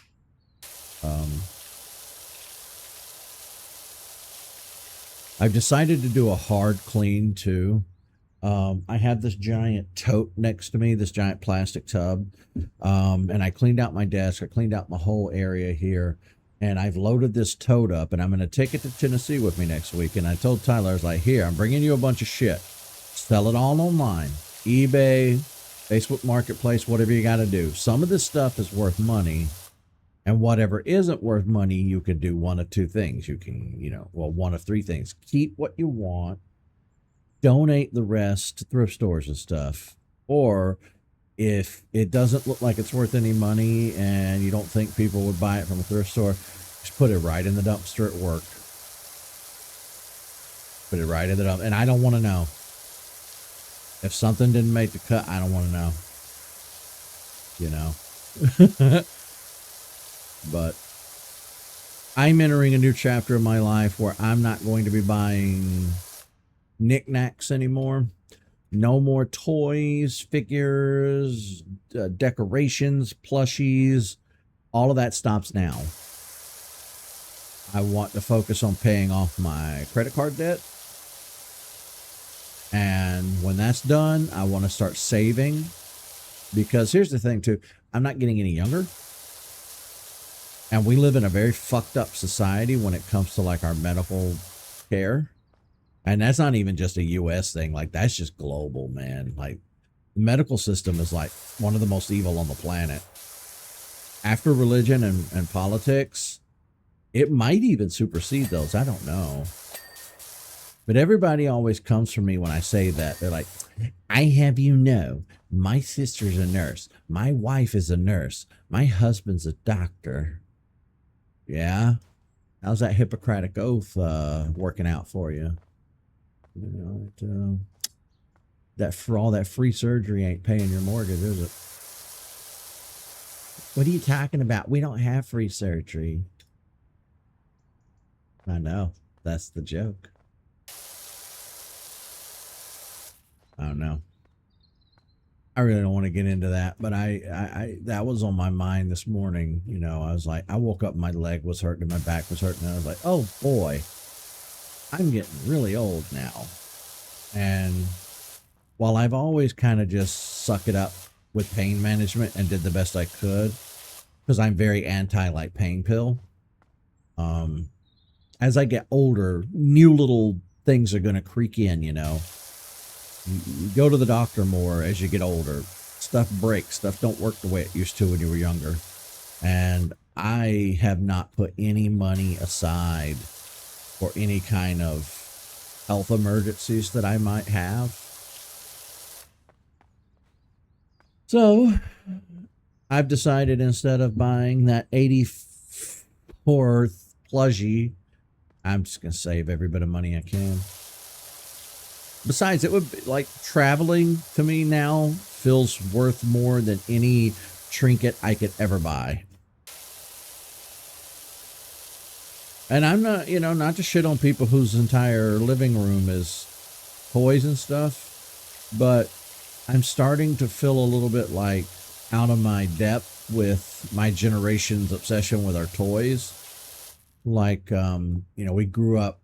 I've decided to do a hard clean too. I have this giant tote next to me, this giant plastic tub. And I cleaned out my desk. I cleaned out my whole area here. And I've loaded this tote up, and I'm going to take it to Tennessee with me next week. And I told Tyler, I was like, here, I'm bringing you a bunch of shit. Sell it all online. eBay, Facebook Marketplace, whatever you got to do. Some of this stuff is worth money. And whatever isn't worth money, you can do one of two things. You can, one of three things. Keep what you want, donate the rest to thrift stores and stuff. Or if it doesn't look like it's worth any money and you don't think people would buy it from a thrift store, just put it right in the dumpster at work. Put it right in the dump. And I don't want to know. If something didn't make the cut, I don't want to know. But I'm entering a new chapter of my life where I'm not going to be buying knickknacks anymore. No more toys, figures, decorations, plushies. All of that stops now. I want to focus on paying off my credit card debt. And when that's done, I want to start saving. Because here's the thing, too. I'm not getting any younger. And we live in a very fucked up society when it comes to like our medical care. And that's not even just a US thing. Like, that's just global, man. Like, the medical system is like one of the most evil on the planet. After religion and politics, it might even supersede those. I don't know. But everybody always comes for me when I say that. They're like, I have you know, my sister's a nurse. My wife is a nurse. My husband's a doctor. Yeah? How's that Hippocratic oath working out for you? That for all that free surgery ain't paying your mortgage, is it? What are you talking about? We don't have free surgery. I know. That's the joke. I don't know. I really don't want to get into that, but I that was on my mind this morning. I was like, I woke up, my leg was hurting, my back was hurting, and I was like, oh boy, I'm getting really old now. And while I've always kind of just suck it up with pain management and did the best I could, because I'm very anti like pain pill. As I get older, new little things are going to creak in, You go to the doctor more as you get older. Stuff breaks. Stuff don't work the way it used to when you were younger. And I have not put any money aside for any kind of health emergencies that I might have. So I've decided, instead of buying that 84th plushie, I'm just going to save every bit of money I can. Besides, it would be like traveling to me now feels worth more than any trinket I could ever buy. And I'm not, not to shit on people whose entire living room is toys and stuff, but I'm starting to feel a little bit like out of my depth with my generation's obsession with our toys. Like, we grew up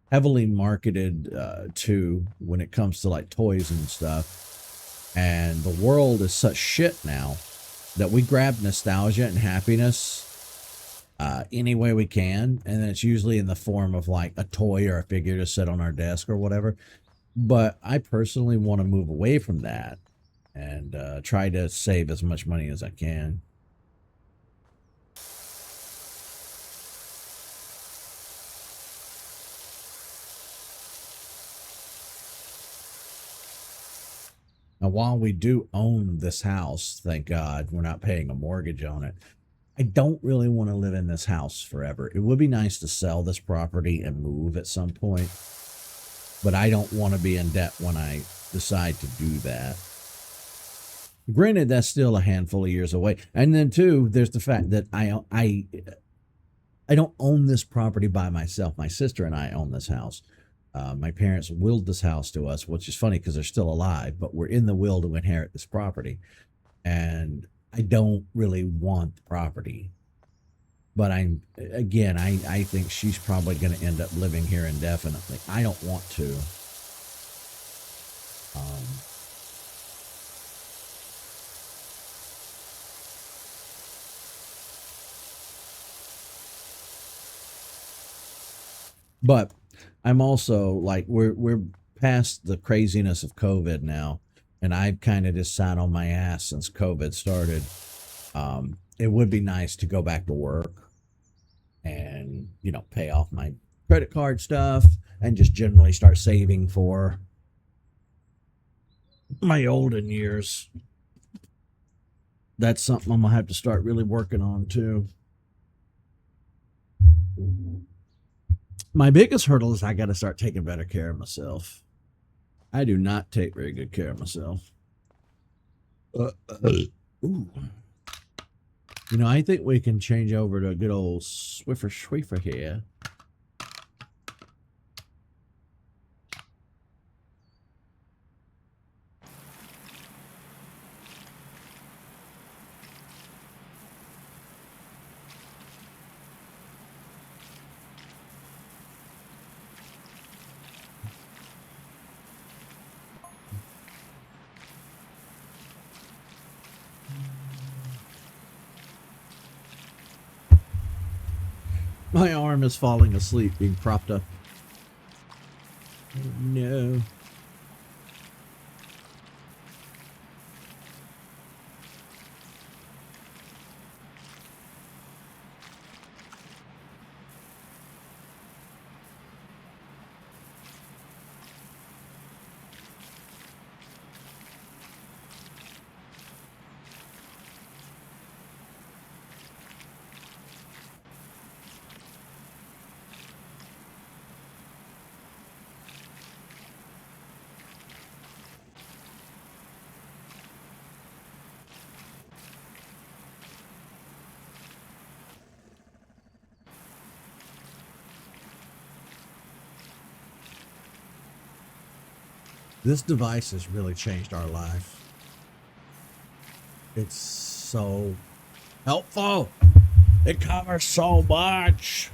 heavily marketed to when it comes to like toys and stuff. And the world is such shit now that we grab nostalgia and happiness any way we can. And it's usually in the form of like a toy or a figure to sit on our desk or whatever. But I personally want to move away from that and try to save as much money as I can. Now, while we do own this house, thank God, we're not paying a mortgage on it. I don't really want to live in this house forever. It would be nice to sell this property and move at some point, but I don't want to be in debt when I decide to do that. Granted, that's still a handful of years away. And then, too, there's the fact that I don't own this property by myself. My sister and I own this house. My parents willed this house to us, which is funny because they're still alive, but we're in the will to inherit this property. And I don't really want the property. But I think she's probably going to end up living here indefinitely. I don't want to. But I'm also like we're past the craziness of COVID now, and I've kind of just sat on my ass since COVID started. It would be nice to go back to work and pay off my credit card stuff and just generally start saving for my olden years. That's something I'm gonna have to start really working on too. My biggest hurdle is I got to start taking better care of myself. I do not take very good care of myself. Ooh. I think we can change over to a good old Swiffer Schweefer here. My arm is falling asleep being propped up. Oh, no. This device has really changed our life. It's so helpful. It covers so much.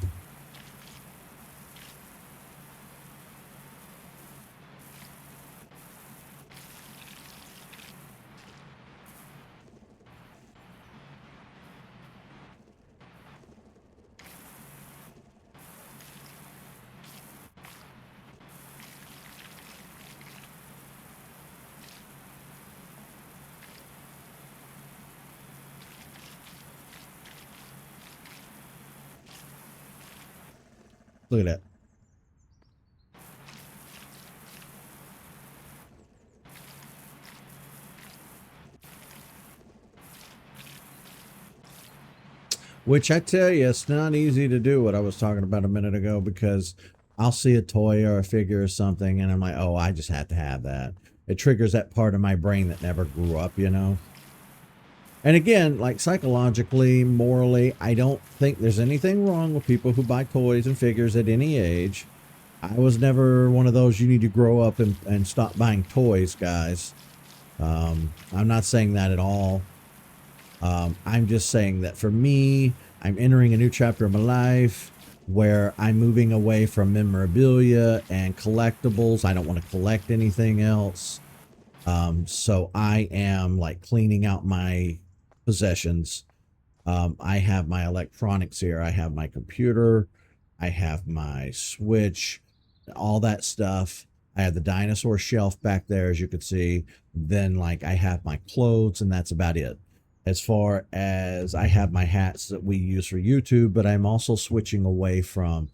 Look at that. Which I tell you, it's not easy to do what I was talking about a minute ago, because I'll see a toy or a figure or something and I'm like, oh, I just have to have that. It triggers that part of my brain that never grew up. And again, like psychologically, morally, I don't think there's anything wrong with people who buy toys and figures at any age. I was never one of those you need to grow up and stop buying toys, guys. I'm not saying that at all. I'm just saying that for me, I'm entering a new chapter of my life where I'm moving away from memorabilia and collectibles. I don't want to collect anything else. So I am like cleaning out my possessions. I have my electronics here. I have my computer. I have my Switch, all that stuff. I have the dinosaur shelf back there, as you can see. Then, like, I have my clothes, and that's about it. As far as I have my hats that we use for YouTube, but I'm also switching away from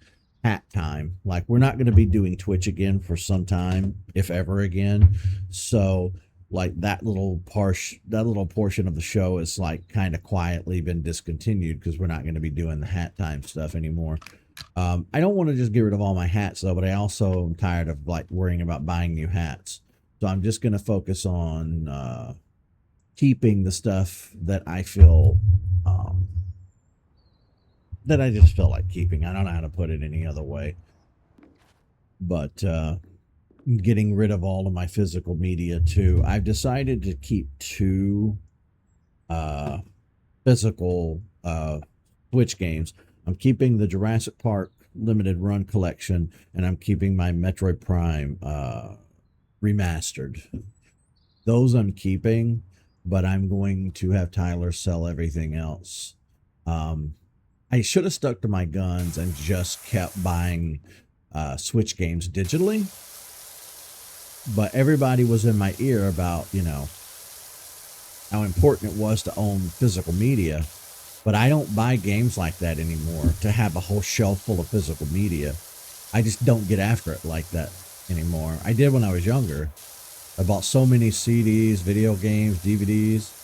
hat time. Like, we're not going to be doing Twitch again for some time, if ever again. So, like that little portion of the show is like kind of quietly been discontinued because we're not going to be doing the hat time stuff anymore. I don't want to just get rid of all my hats though, but I also am tired of like worrying about buying new hats. So I'm just going to focus on keeping the stuff that I feel that I just feel like keeping. I don't know how to put it any other way, but getting rid of all of my physical media too. I've decided to keep two physical Switch games. I'm keeping the Jurassic Park limited run collection, and I'm keeping my Metroid Prime remastered. Those I'm keeping, but I'm going to have Tyler sell everything else. I should have stuck to my guns and just kept buying Switch games digitally. But everybody was in my ear about, how important it was to own physical media. But I don't buy games like that anymore to have a whole shelf full of physical media. I just don't get after it like that anymore. I did when I was younger. I bought so many CDs, video games, DVDs.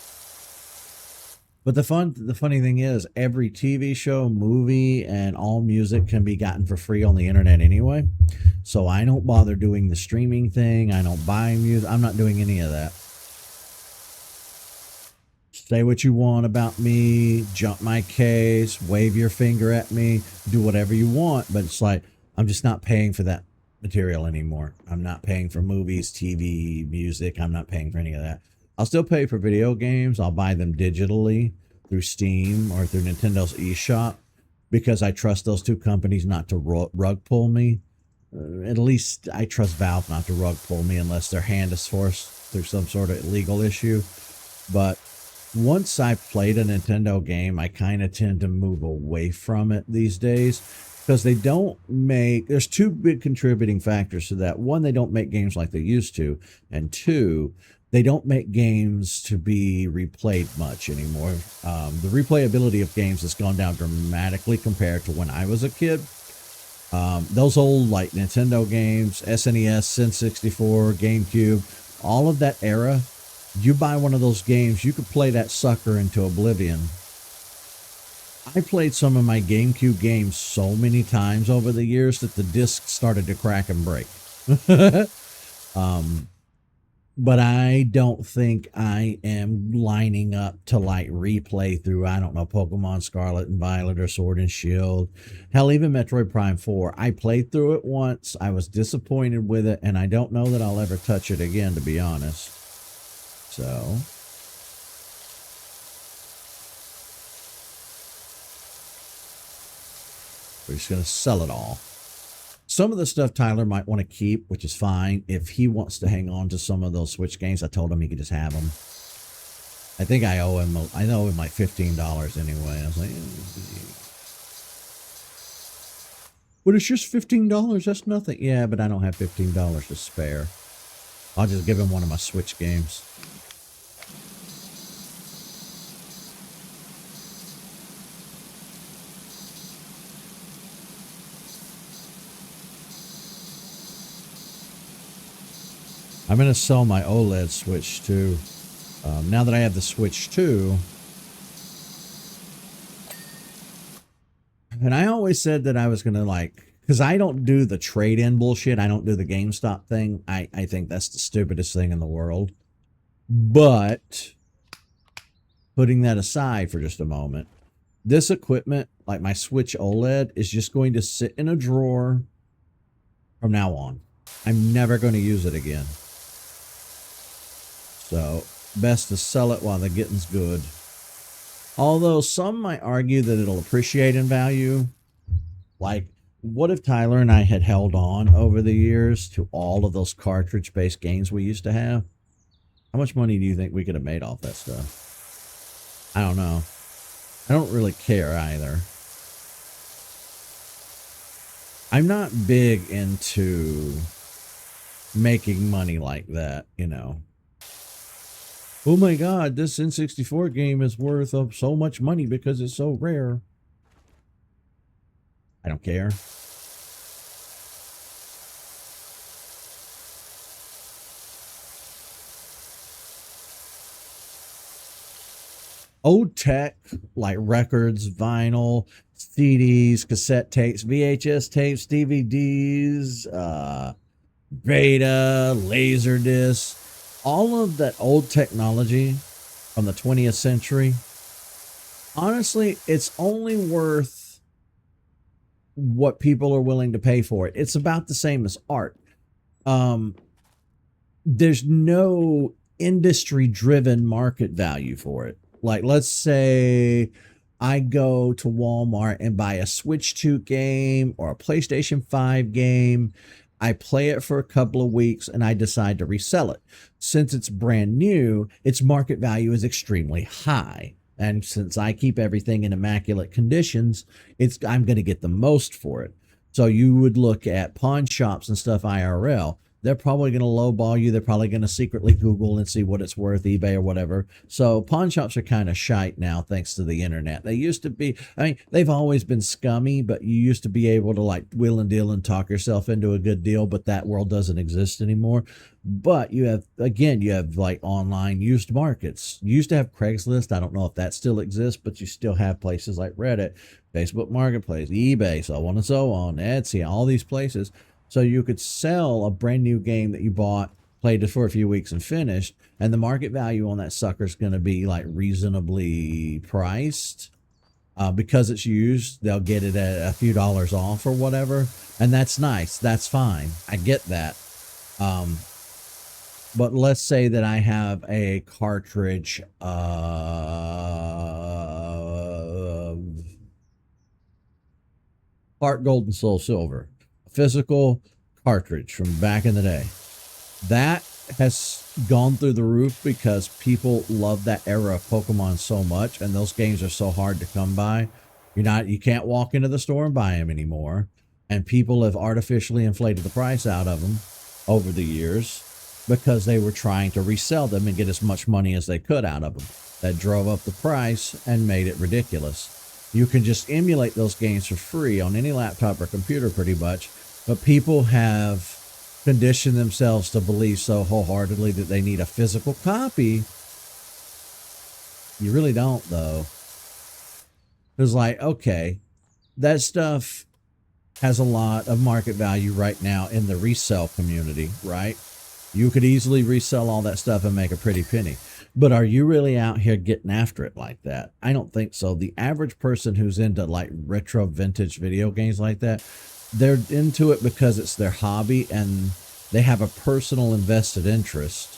But the funny thing is, every TV show, movie, and all music can be gotten for free on the internet anyway. So I don't bother doing the streaming thing. I don't buy music. I'm not doing any of that. Say what you want about me, jump my case, wave your finger at me, do whatever you want. But it's like, I'm just not paying for that material anymore. I'm not paying for movies, TV, music. I'm not paying for any of that. I'll still pay for video games. I'll buy them digitally through Steam or through Nintendo's eShop because I trust those two companies not to rug pull me. At least I trust Valve not to rug pull me unless their hand is forced through some sort of legal issue. But once I've played a Nintendo game, I kind of tend to move away from it these days because they don't make, there's two big contributing factors to that. One, they don't make games like they used to. And two, they don't make games to be replayed much anymore. The replayability of games has gone down dramatically compared to when I was a kid. Those old like Nintendo games, SNES, N64, GameCube, all of that era, you buy one of those games, you could play that sucker into oblivion. I played some of my GameCube games so many times over the years that the disc started to crack and break. But I don't think I am lining up to like replay through, I don't know, Pokemon Scarlet and Violet or Sword and Shield. Hell, even Metroid Prime 4. I played through it once. I was disappointed with it, and I don't know that I'll ever touch it again, to be honest. So we're just going to sell it all. Some of the stuff Tyler might want to keep, which is fine. If he wants to hang on to some of those Switch games, I told him he could just have them. I think I owe him like $15 anyway. I was like, but it's just $15. That's nothing. Yeah, but I don't have $15 to spare. I'll just give him one of my Switch games. I'm going to sell my OLED Switch too. Now that I have the Switch 2. And I always said that I was going to because I don't do the trade-in bullshit. I don't do the GameStop thing. I think that's the stupidest thing in the world. But putting that aside for just a moment, this equipment, like my Switch OLED, is just going to sit in a drawer from now on. I'm never going to use it again. So, best to sell it while the getting's good. Although some might argue that it'll appreciate in value. Like, what if Tyler and I had held on over the years to all of those cartridge-based games we used to have? How much money do you think we could have made off that stuff? I don't know. I don't really care either. I'm not big into making money like that, Oh my God, this N64 game is worth so much money because it's so rare. I don't care. Old tech, like records, vinyl, CDs, cassette tapes, VHS tapes, DVDs, Beta, Laserdisc, all of that old technology from the 20th century, honestly, it's only worth what people are willing to pay for it. It's about the same as art. There's no industry-driven market value for it. Like, let's say I go to Walmart and buy a Switch 2 game or a PlayStation 5 game, I play it for a couple of weeks and I decide to resell it. Since it's brand new, its market value is extremely high. And since I keep everything in immaculate conditions, I'm going to get the most for it. So you would look at pawn shops and stuff IRL. They're probably going to lowball you. They're probably going to secretly Google and see what it's worth, eBay or whatever. So pawn shops are kind of shite now, thanks to the internet. They used to be, I mean, they've always been scummy, but you used to be able to like wheel and deal and talk yourself into a good deal, but that world doesn't exist anymore. But you have, again, you have like online used markets. You used to have Craigslist. I don't know if that still exists, but you still have places like Reddit, Facebook Marketplace, eBay, so on and so on, Etsy, all these places. So you could sell a brand new game that you bought, played it for a few weeks and finished, and the market value on that sucker is going to be like reasonably priced. Because it's used, they'll get it at a few dollars off or whatever. And that's nice. That's fine. I get that. But let's say that I have a cartridge Heart Gold and Soul Silver, a physical cartridge from back in the day. That has gone through the roof because people love that era of Pokemon so much, and those games are so hard to come by. You can't walk into the store and buy them anymore, and people have artificially inflated the price out of them over the years because they were trying to resell them and get as much money as they could out of them. That drove up the price and made it ridiculous. You can just emulate those games for free on any laptop or computer pretty much, but people have conditioned themselves to believe so wholeheartedly that they need a physical copy. You really don't, though. It's like, okay, that stuff has a lot of market value right now in the resale community, right? You could easily resell all that stuff and make a pretty penny. But are you really out here getting after it like that? I don't think so. The average person who's into like retro vintage video games like that, they're into it because it's their hobby and they have a personal invested interest.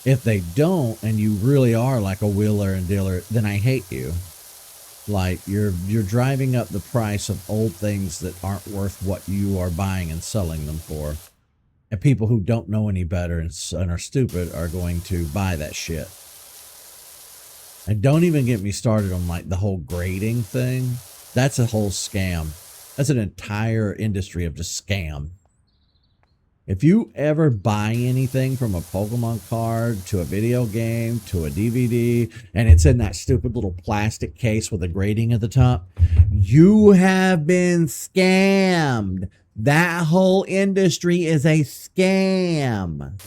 If they don't, and you really are like a wheeler and dealer, then I hate you. Like you're driving up the price of old things that aren't worth what you are buying and selling them for. And people who don't know any better and are stupid are going to buy that shit. And don't even get me started on like the whole grading thing. That's a whole scam. That's an entire industry of just scam. If you ever buy anything from a Pokemon card to a video game to a DVD and it's in that stupid little plastic case with a grating at the top, you have been scammed. That whole industry is a scam.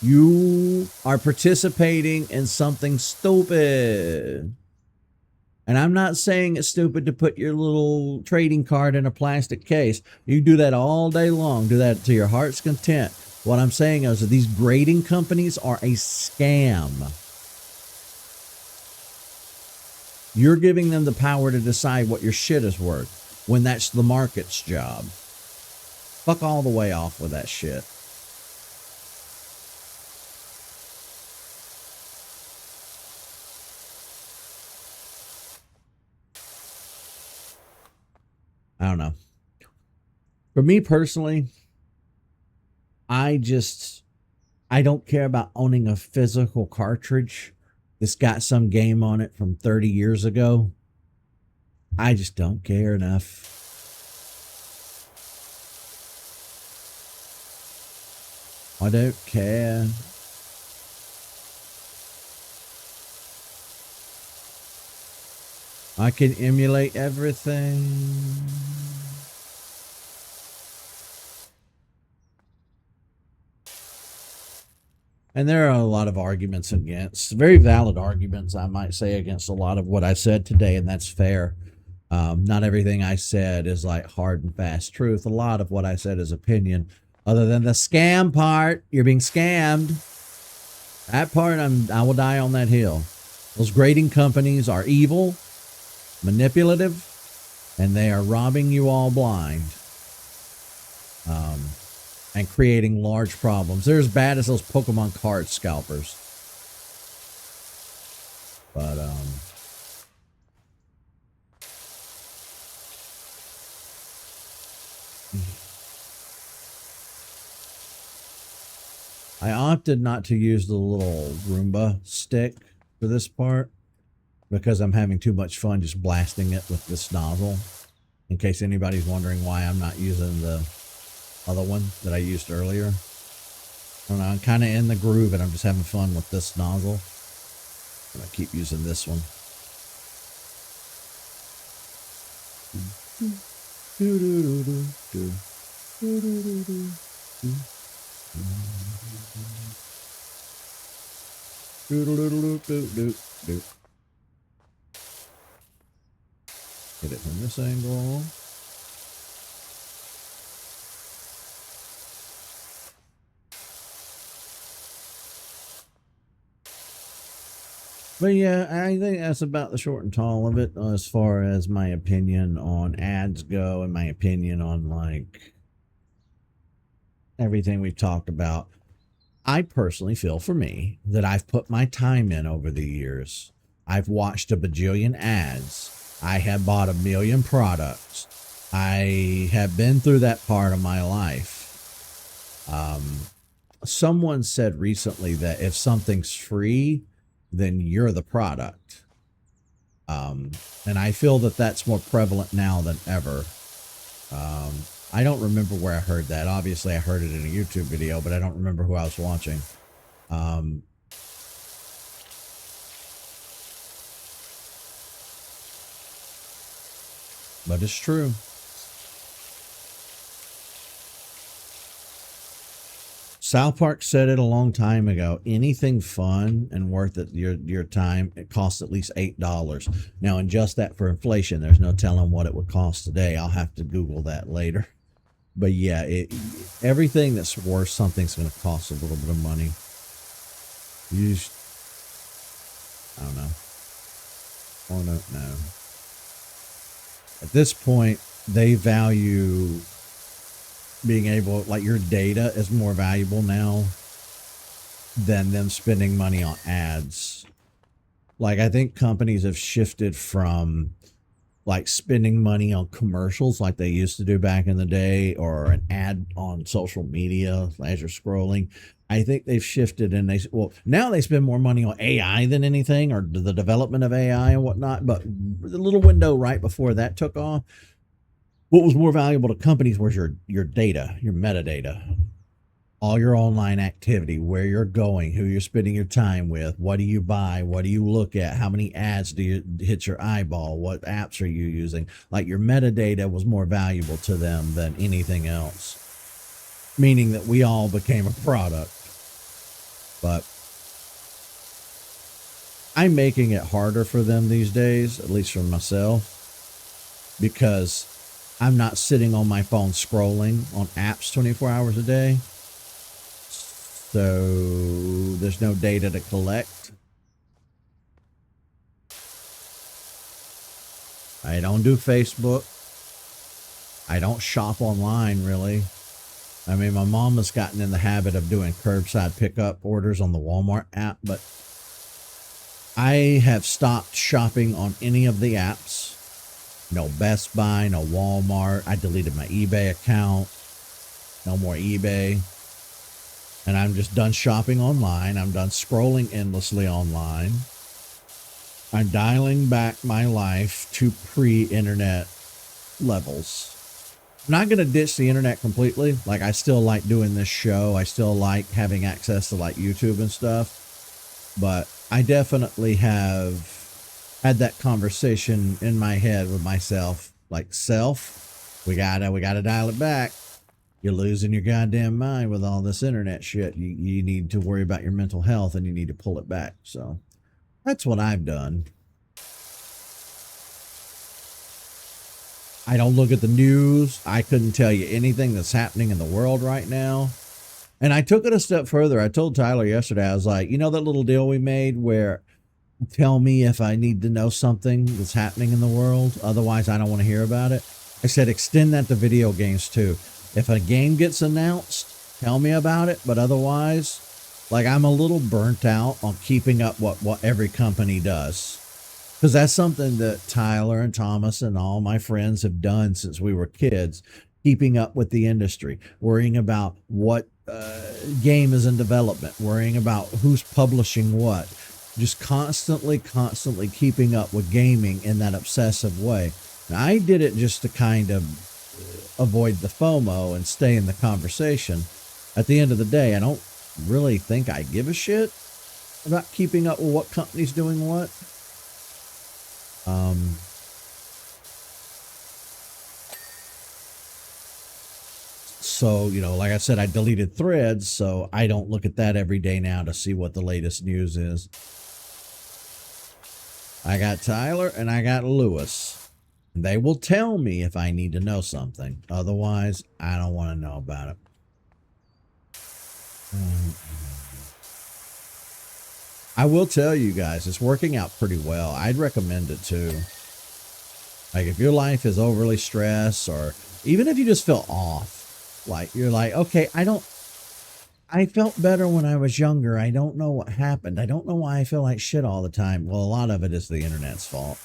You are participating in something stupid. And I'm not saying it's stupid to put your little trading card in a plastic case. You do that all day long. Do that to your heart's content. What I'm saying is that these grading companies are a scam. You're giving them the power to decide what your shit is worth when that's the market's job. Fuck all the way off with that shit. I don't know. For me personally, I don't care about owning a physical cartridge that's got some game on it from 30 years ago. I just don't care enough. I don't care. I can emulate everything. And there are a lot of arguments against, very valid arguments, I might say, against a lot of what I said today, and that's fair. Not everything I said is like hard and fast truth. A lot of what I said is opinion. Other than the scam part, you're being scammed. That part, I will die on that hill. Those grading companies are evil, manipulative, and they are robbing you all blind. And creating large problems. They're as bad as those Pokemon card scalpers. But, I opted not to use the little Roomba stick for this part because I'm having too much fun just blasting it with this nozzle. In case anybody's wondering why I'm not using the other one that I used earlier. I don't know, I'm kind of in the groove and I'm just having fun with this nozzle. I'm going to keep using this one. Get it from this angle. But yeah, I think that's about the short and tall of it as far as my opinion on ads go and my opinion on like everything we've talked about. I personally feel for me that I've put my time in over the years. I've watched a bajillion ads. I have bought a million products. I have been through that part of my life. Someone said recently that if something's free, then you're the product. And I feel that that's more prevalent now than ever. I don't remember where I heard that. Obviously, I heard it in a YouTube video, but I don't remember who I was watching. But it's true. South Park said it a long time ago. Anything fun and worth it, your time, it costs at least $8. Now, adjust that for inflation. There's no telling what it would cost today. I'll have to Google that later. But yeah, everything that's worth something's going to cost a little bit of money. I don't know. Or no. At this point, they value being able, like your data is more valuable now than them spending money on ads. Like I think companies have shifted from like spending money on commercials like they used to do back in the day, or an ad on social media as you're scrolling. I think they've shifted and now they spend more money on AI than anything, or the development of AI and whatnot. But the little window right before that took off, what was more valuable to companies was your data, your metadata, all your online activity, where you're going, who you're spending your time with, what do you buy, what do you look at, how many ads do you hit your eyeball, what apps are you using. Like your metadata was more valuable to them than anything else, meaning that we all became a product. But I'm making it harder for them these days, at least for myself, because I'm not sitting on my phone scrolling on apps 24 hours a day. So there's no data to collect. I don't do Facebook. I don't shop online, really. I mean, my mom has gotten in the habit of doing curbside pickup orders on the Walmart app, but I have stopped shopping on any of the apps. No Best Buy, no Walmart. I deleted my eBay account. No more eBay. And I'm just done shopping online. I'm done scrolling endlessly online. I'm dialing back my life to pre-internet levels. I'm not going to ditch the internet completely. Like, I still like doing this show. I still like having access to like YouTube and stuff. But I definitely have had that conversation in my head with myself. Like, we gotta dial it back. You're losing your goddamn mind with all this internet shit. You need to worry about your mental health and you need to pull it back. So that's what I've done. I don't look at the news. I couldn't tell you anything that's happening in the world right now. And I took it a step further. I told Tyler yesterday, I was like, you know that little deal we made where tell me if I need to know something that's happening in the world, otherwise I don't want to hear about it. I said extend that to video games too. If a game gets announced, tell me about it. But otherwise, like, I'm a little burnt out on keeping up what every company does. Because that's something that Tyler and Thomas and all my friends have done since we were kids, keeping up with the industry, worrying about what game is in development, worrying about who's publishing what, just constantly keeping up with gaming in that obsessive way. Now, I did it just to kind of avoid the FOMO and stay in the conversation. At the end of the day, I don't really think I give a shit about keeping up with what company's doing what. So, you know, like I said, I deleted Threads, so I don't look at that every day now to see what the latest news is. I got Tyler and I got Lewis. They will tell me if I need to know something. Otherwise, I don't want to know about it. I will tell you guys, it's working out pretty well. I'd recommend it too. Like if your life is overly stressed, or even if you just feel off, like you're like, okay, I felt better when I was younger. I don't know what happened. I don't know why I feel like shit all the time. Well, a lot of it is the internet's fault.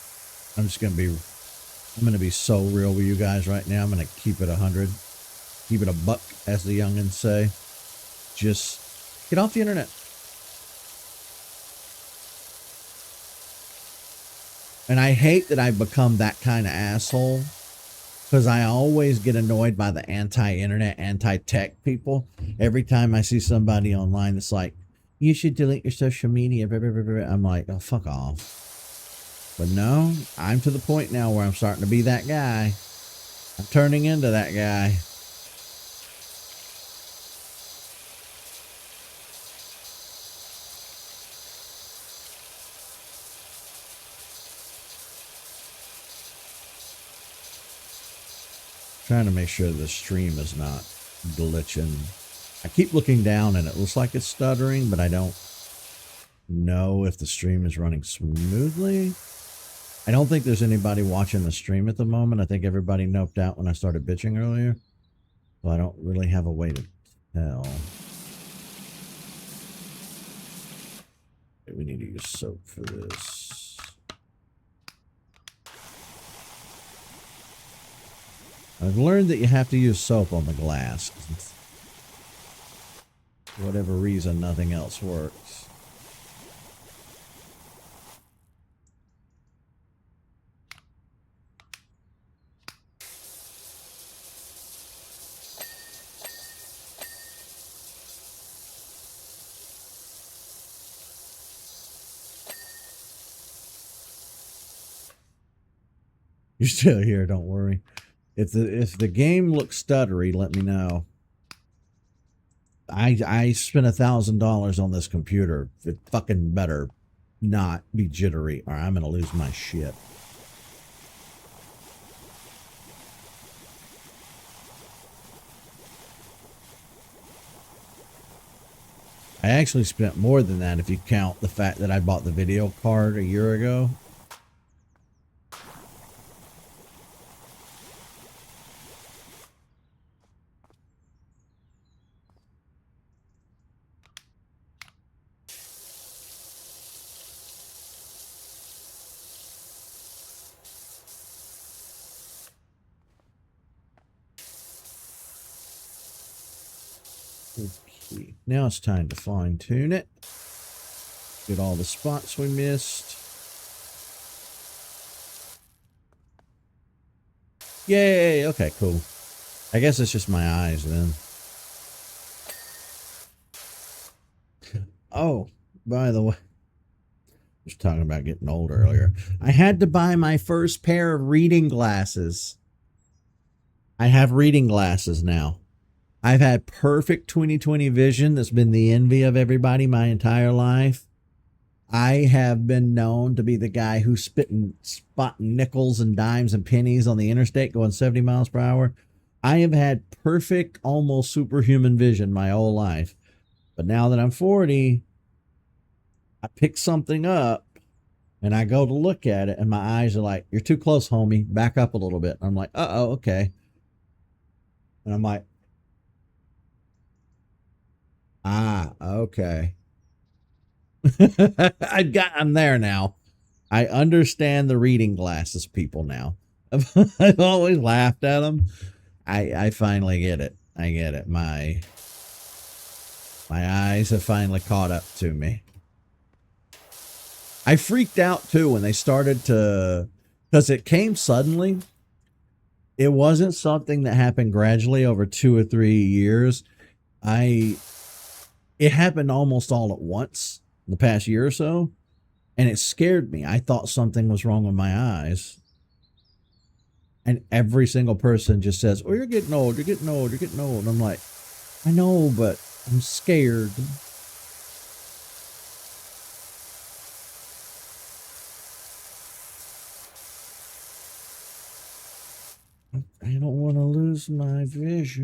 I'm going to be so real with you guys right now. I'm going to keep it 100, keep it a buck, as the youngins say. Just get off the internet. And I hate that I've become that kind of asshole, because I always get annoyed by the anti-internet, anti-tech people. Every time I see somebody online that's like, you should delete your social media, blah, blah, blah, blah. I'm like, oh, fuck off. But no, I'm to the point now where I'm starting to be that guy. I'm turning into that guy. Trying to make sure the stream is not glitching. I keep looking down and it looks like it's stuttering, but I don't know if the stream is running smoothly. I don't think there's anybody watching the stream at the moment. I think everybody noped out when I started bitching earlier. So I don't really have a way to tell. Okay, we need to use soap for this. I've learned that you have to use soap on the glass. For whatever reason, nothing else works. You're still here, don't worry. If the game looks stuttery, let me know. I spent $1,000 on this computer. It fucking better not be jittery, or I'm gonna lose my shit. I actually spent more than that if you count the fact that I bought the video card a year ago. Okay, now it's time to fine tune it. Get all the spots we missed. Yay! Okay, cool. I guess it's just my eyes then. Oh, by the way, I was talking about getting old earlier. I had to buy my first pair of reading glasses. I have reading glasses now. I've had perfect 20/20 vision. That's been the envy of everybody my entire life. I have been known to be the guy who's spotting nickels and dimes and pennies on the interstate going 70 miles per hour. I have had perfect, almost superhuman vision my whole life. But now that I'm 40, I pick something up and I go to look at it and my eyes are like, you're too close, homie. Back up a little bit. I'm like, uh-oh, okay. And I'm like, ah, okay. I'm there now. I understand the reading glasses people now. I've always laughed at them. I finally get it. I get it. My eyes have finally caught up to me. I freaked out too when they started to, because it came suddenly. It wasn't something that happened gradually over 2 or 3 years. It happened almost all at once the past year or so, and it scared me. I thought something was wrong with my eyes. And every single person just says, "Oh, you're getting old, you're getting old, you're getting old." And I'm like, I know, but I'm scared. I don't want to lose my vision.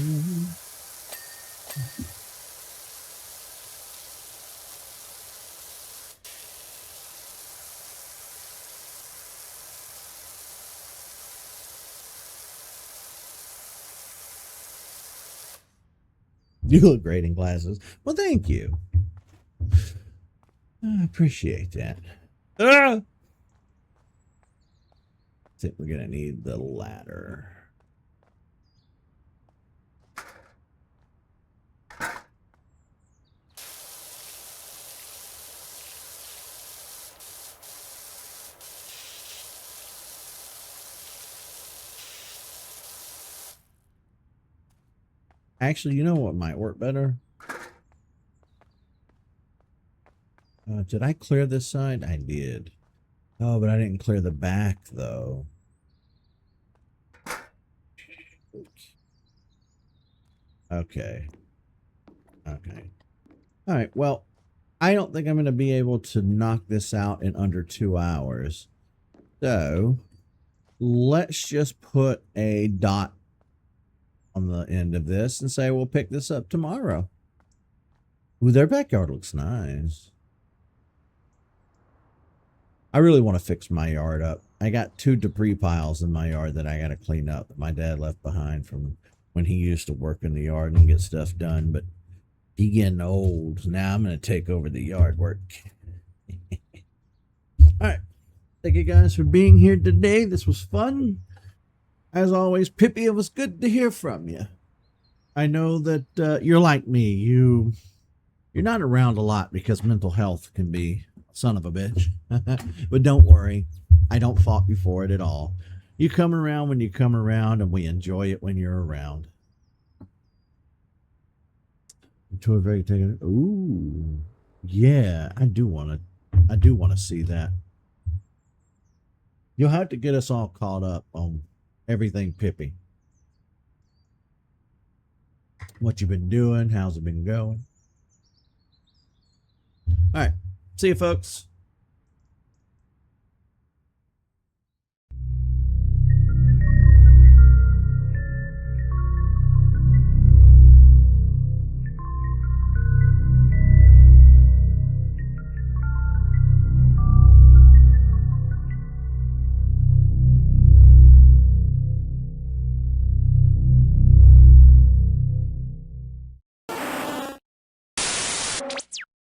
You look great in glasses. Well, thank you. I appreciate that. I think we're going to need the ladder. Actually, you know what might work better? Did I clear this side? I did. Oh, but I didn't clear the back, though. Okay. Okay. All right. Well, I don't think I'm going to be able to knock this out in under 2 hours. So let's just put a dot on the end of this and say we'll pick this up tomorrow. Ooh, their backyard looks nice. I really want to fix my yard up. I got 2 debris piles in my yard that I got to clean up that my dad left behind from when he used to work in the yard and get stuff done. But he getting old. Now I'm going to take over the yard work. All right. Thank you guys for being here today. This was fun. As always, Pippi, it was good to hear from you. I know that you're like me. You're not around a lot because mental health can be a son of a bitch. But don't worry. I don't fault you for it at all. You come around when you come around, and we enjoy it when you're around. To a very taken. Ooh, yeah. I do want to see that. You'll have to get us all caught up on everything Pippi. What you've been doing, how's it been going? All right. See you, folks.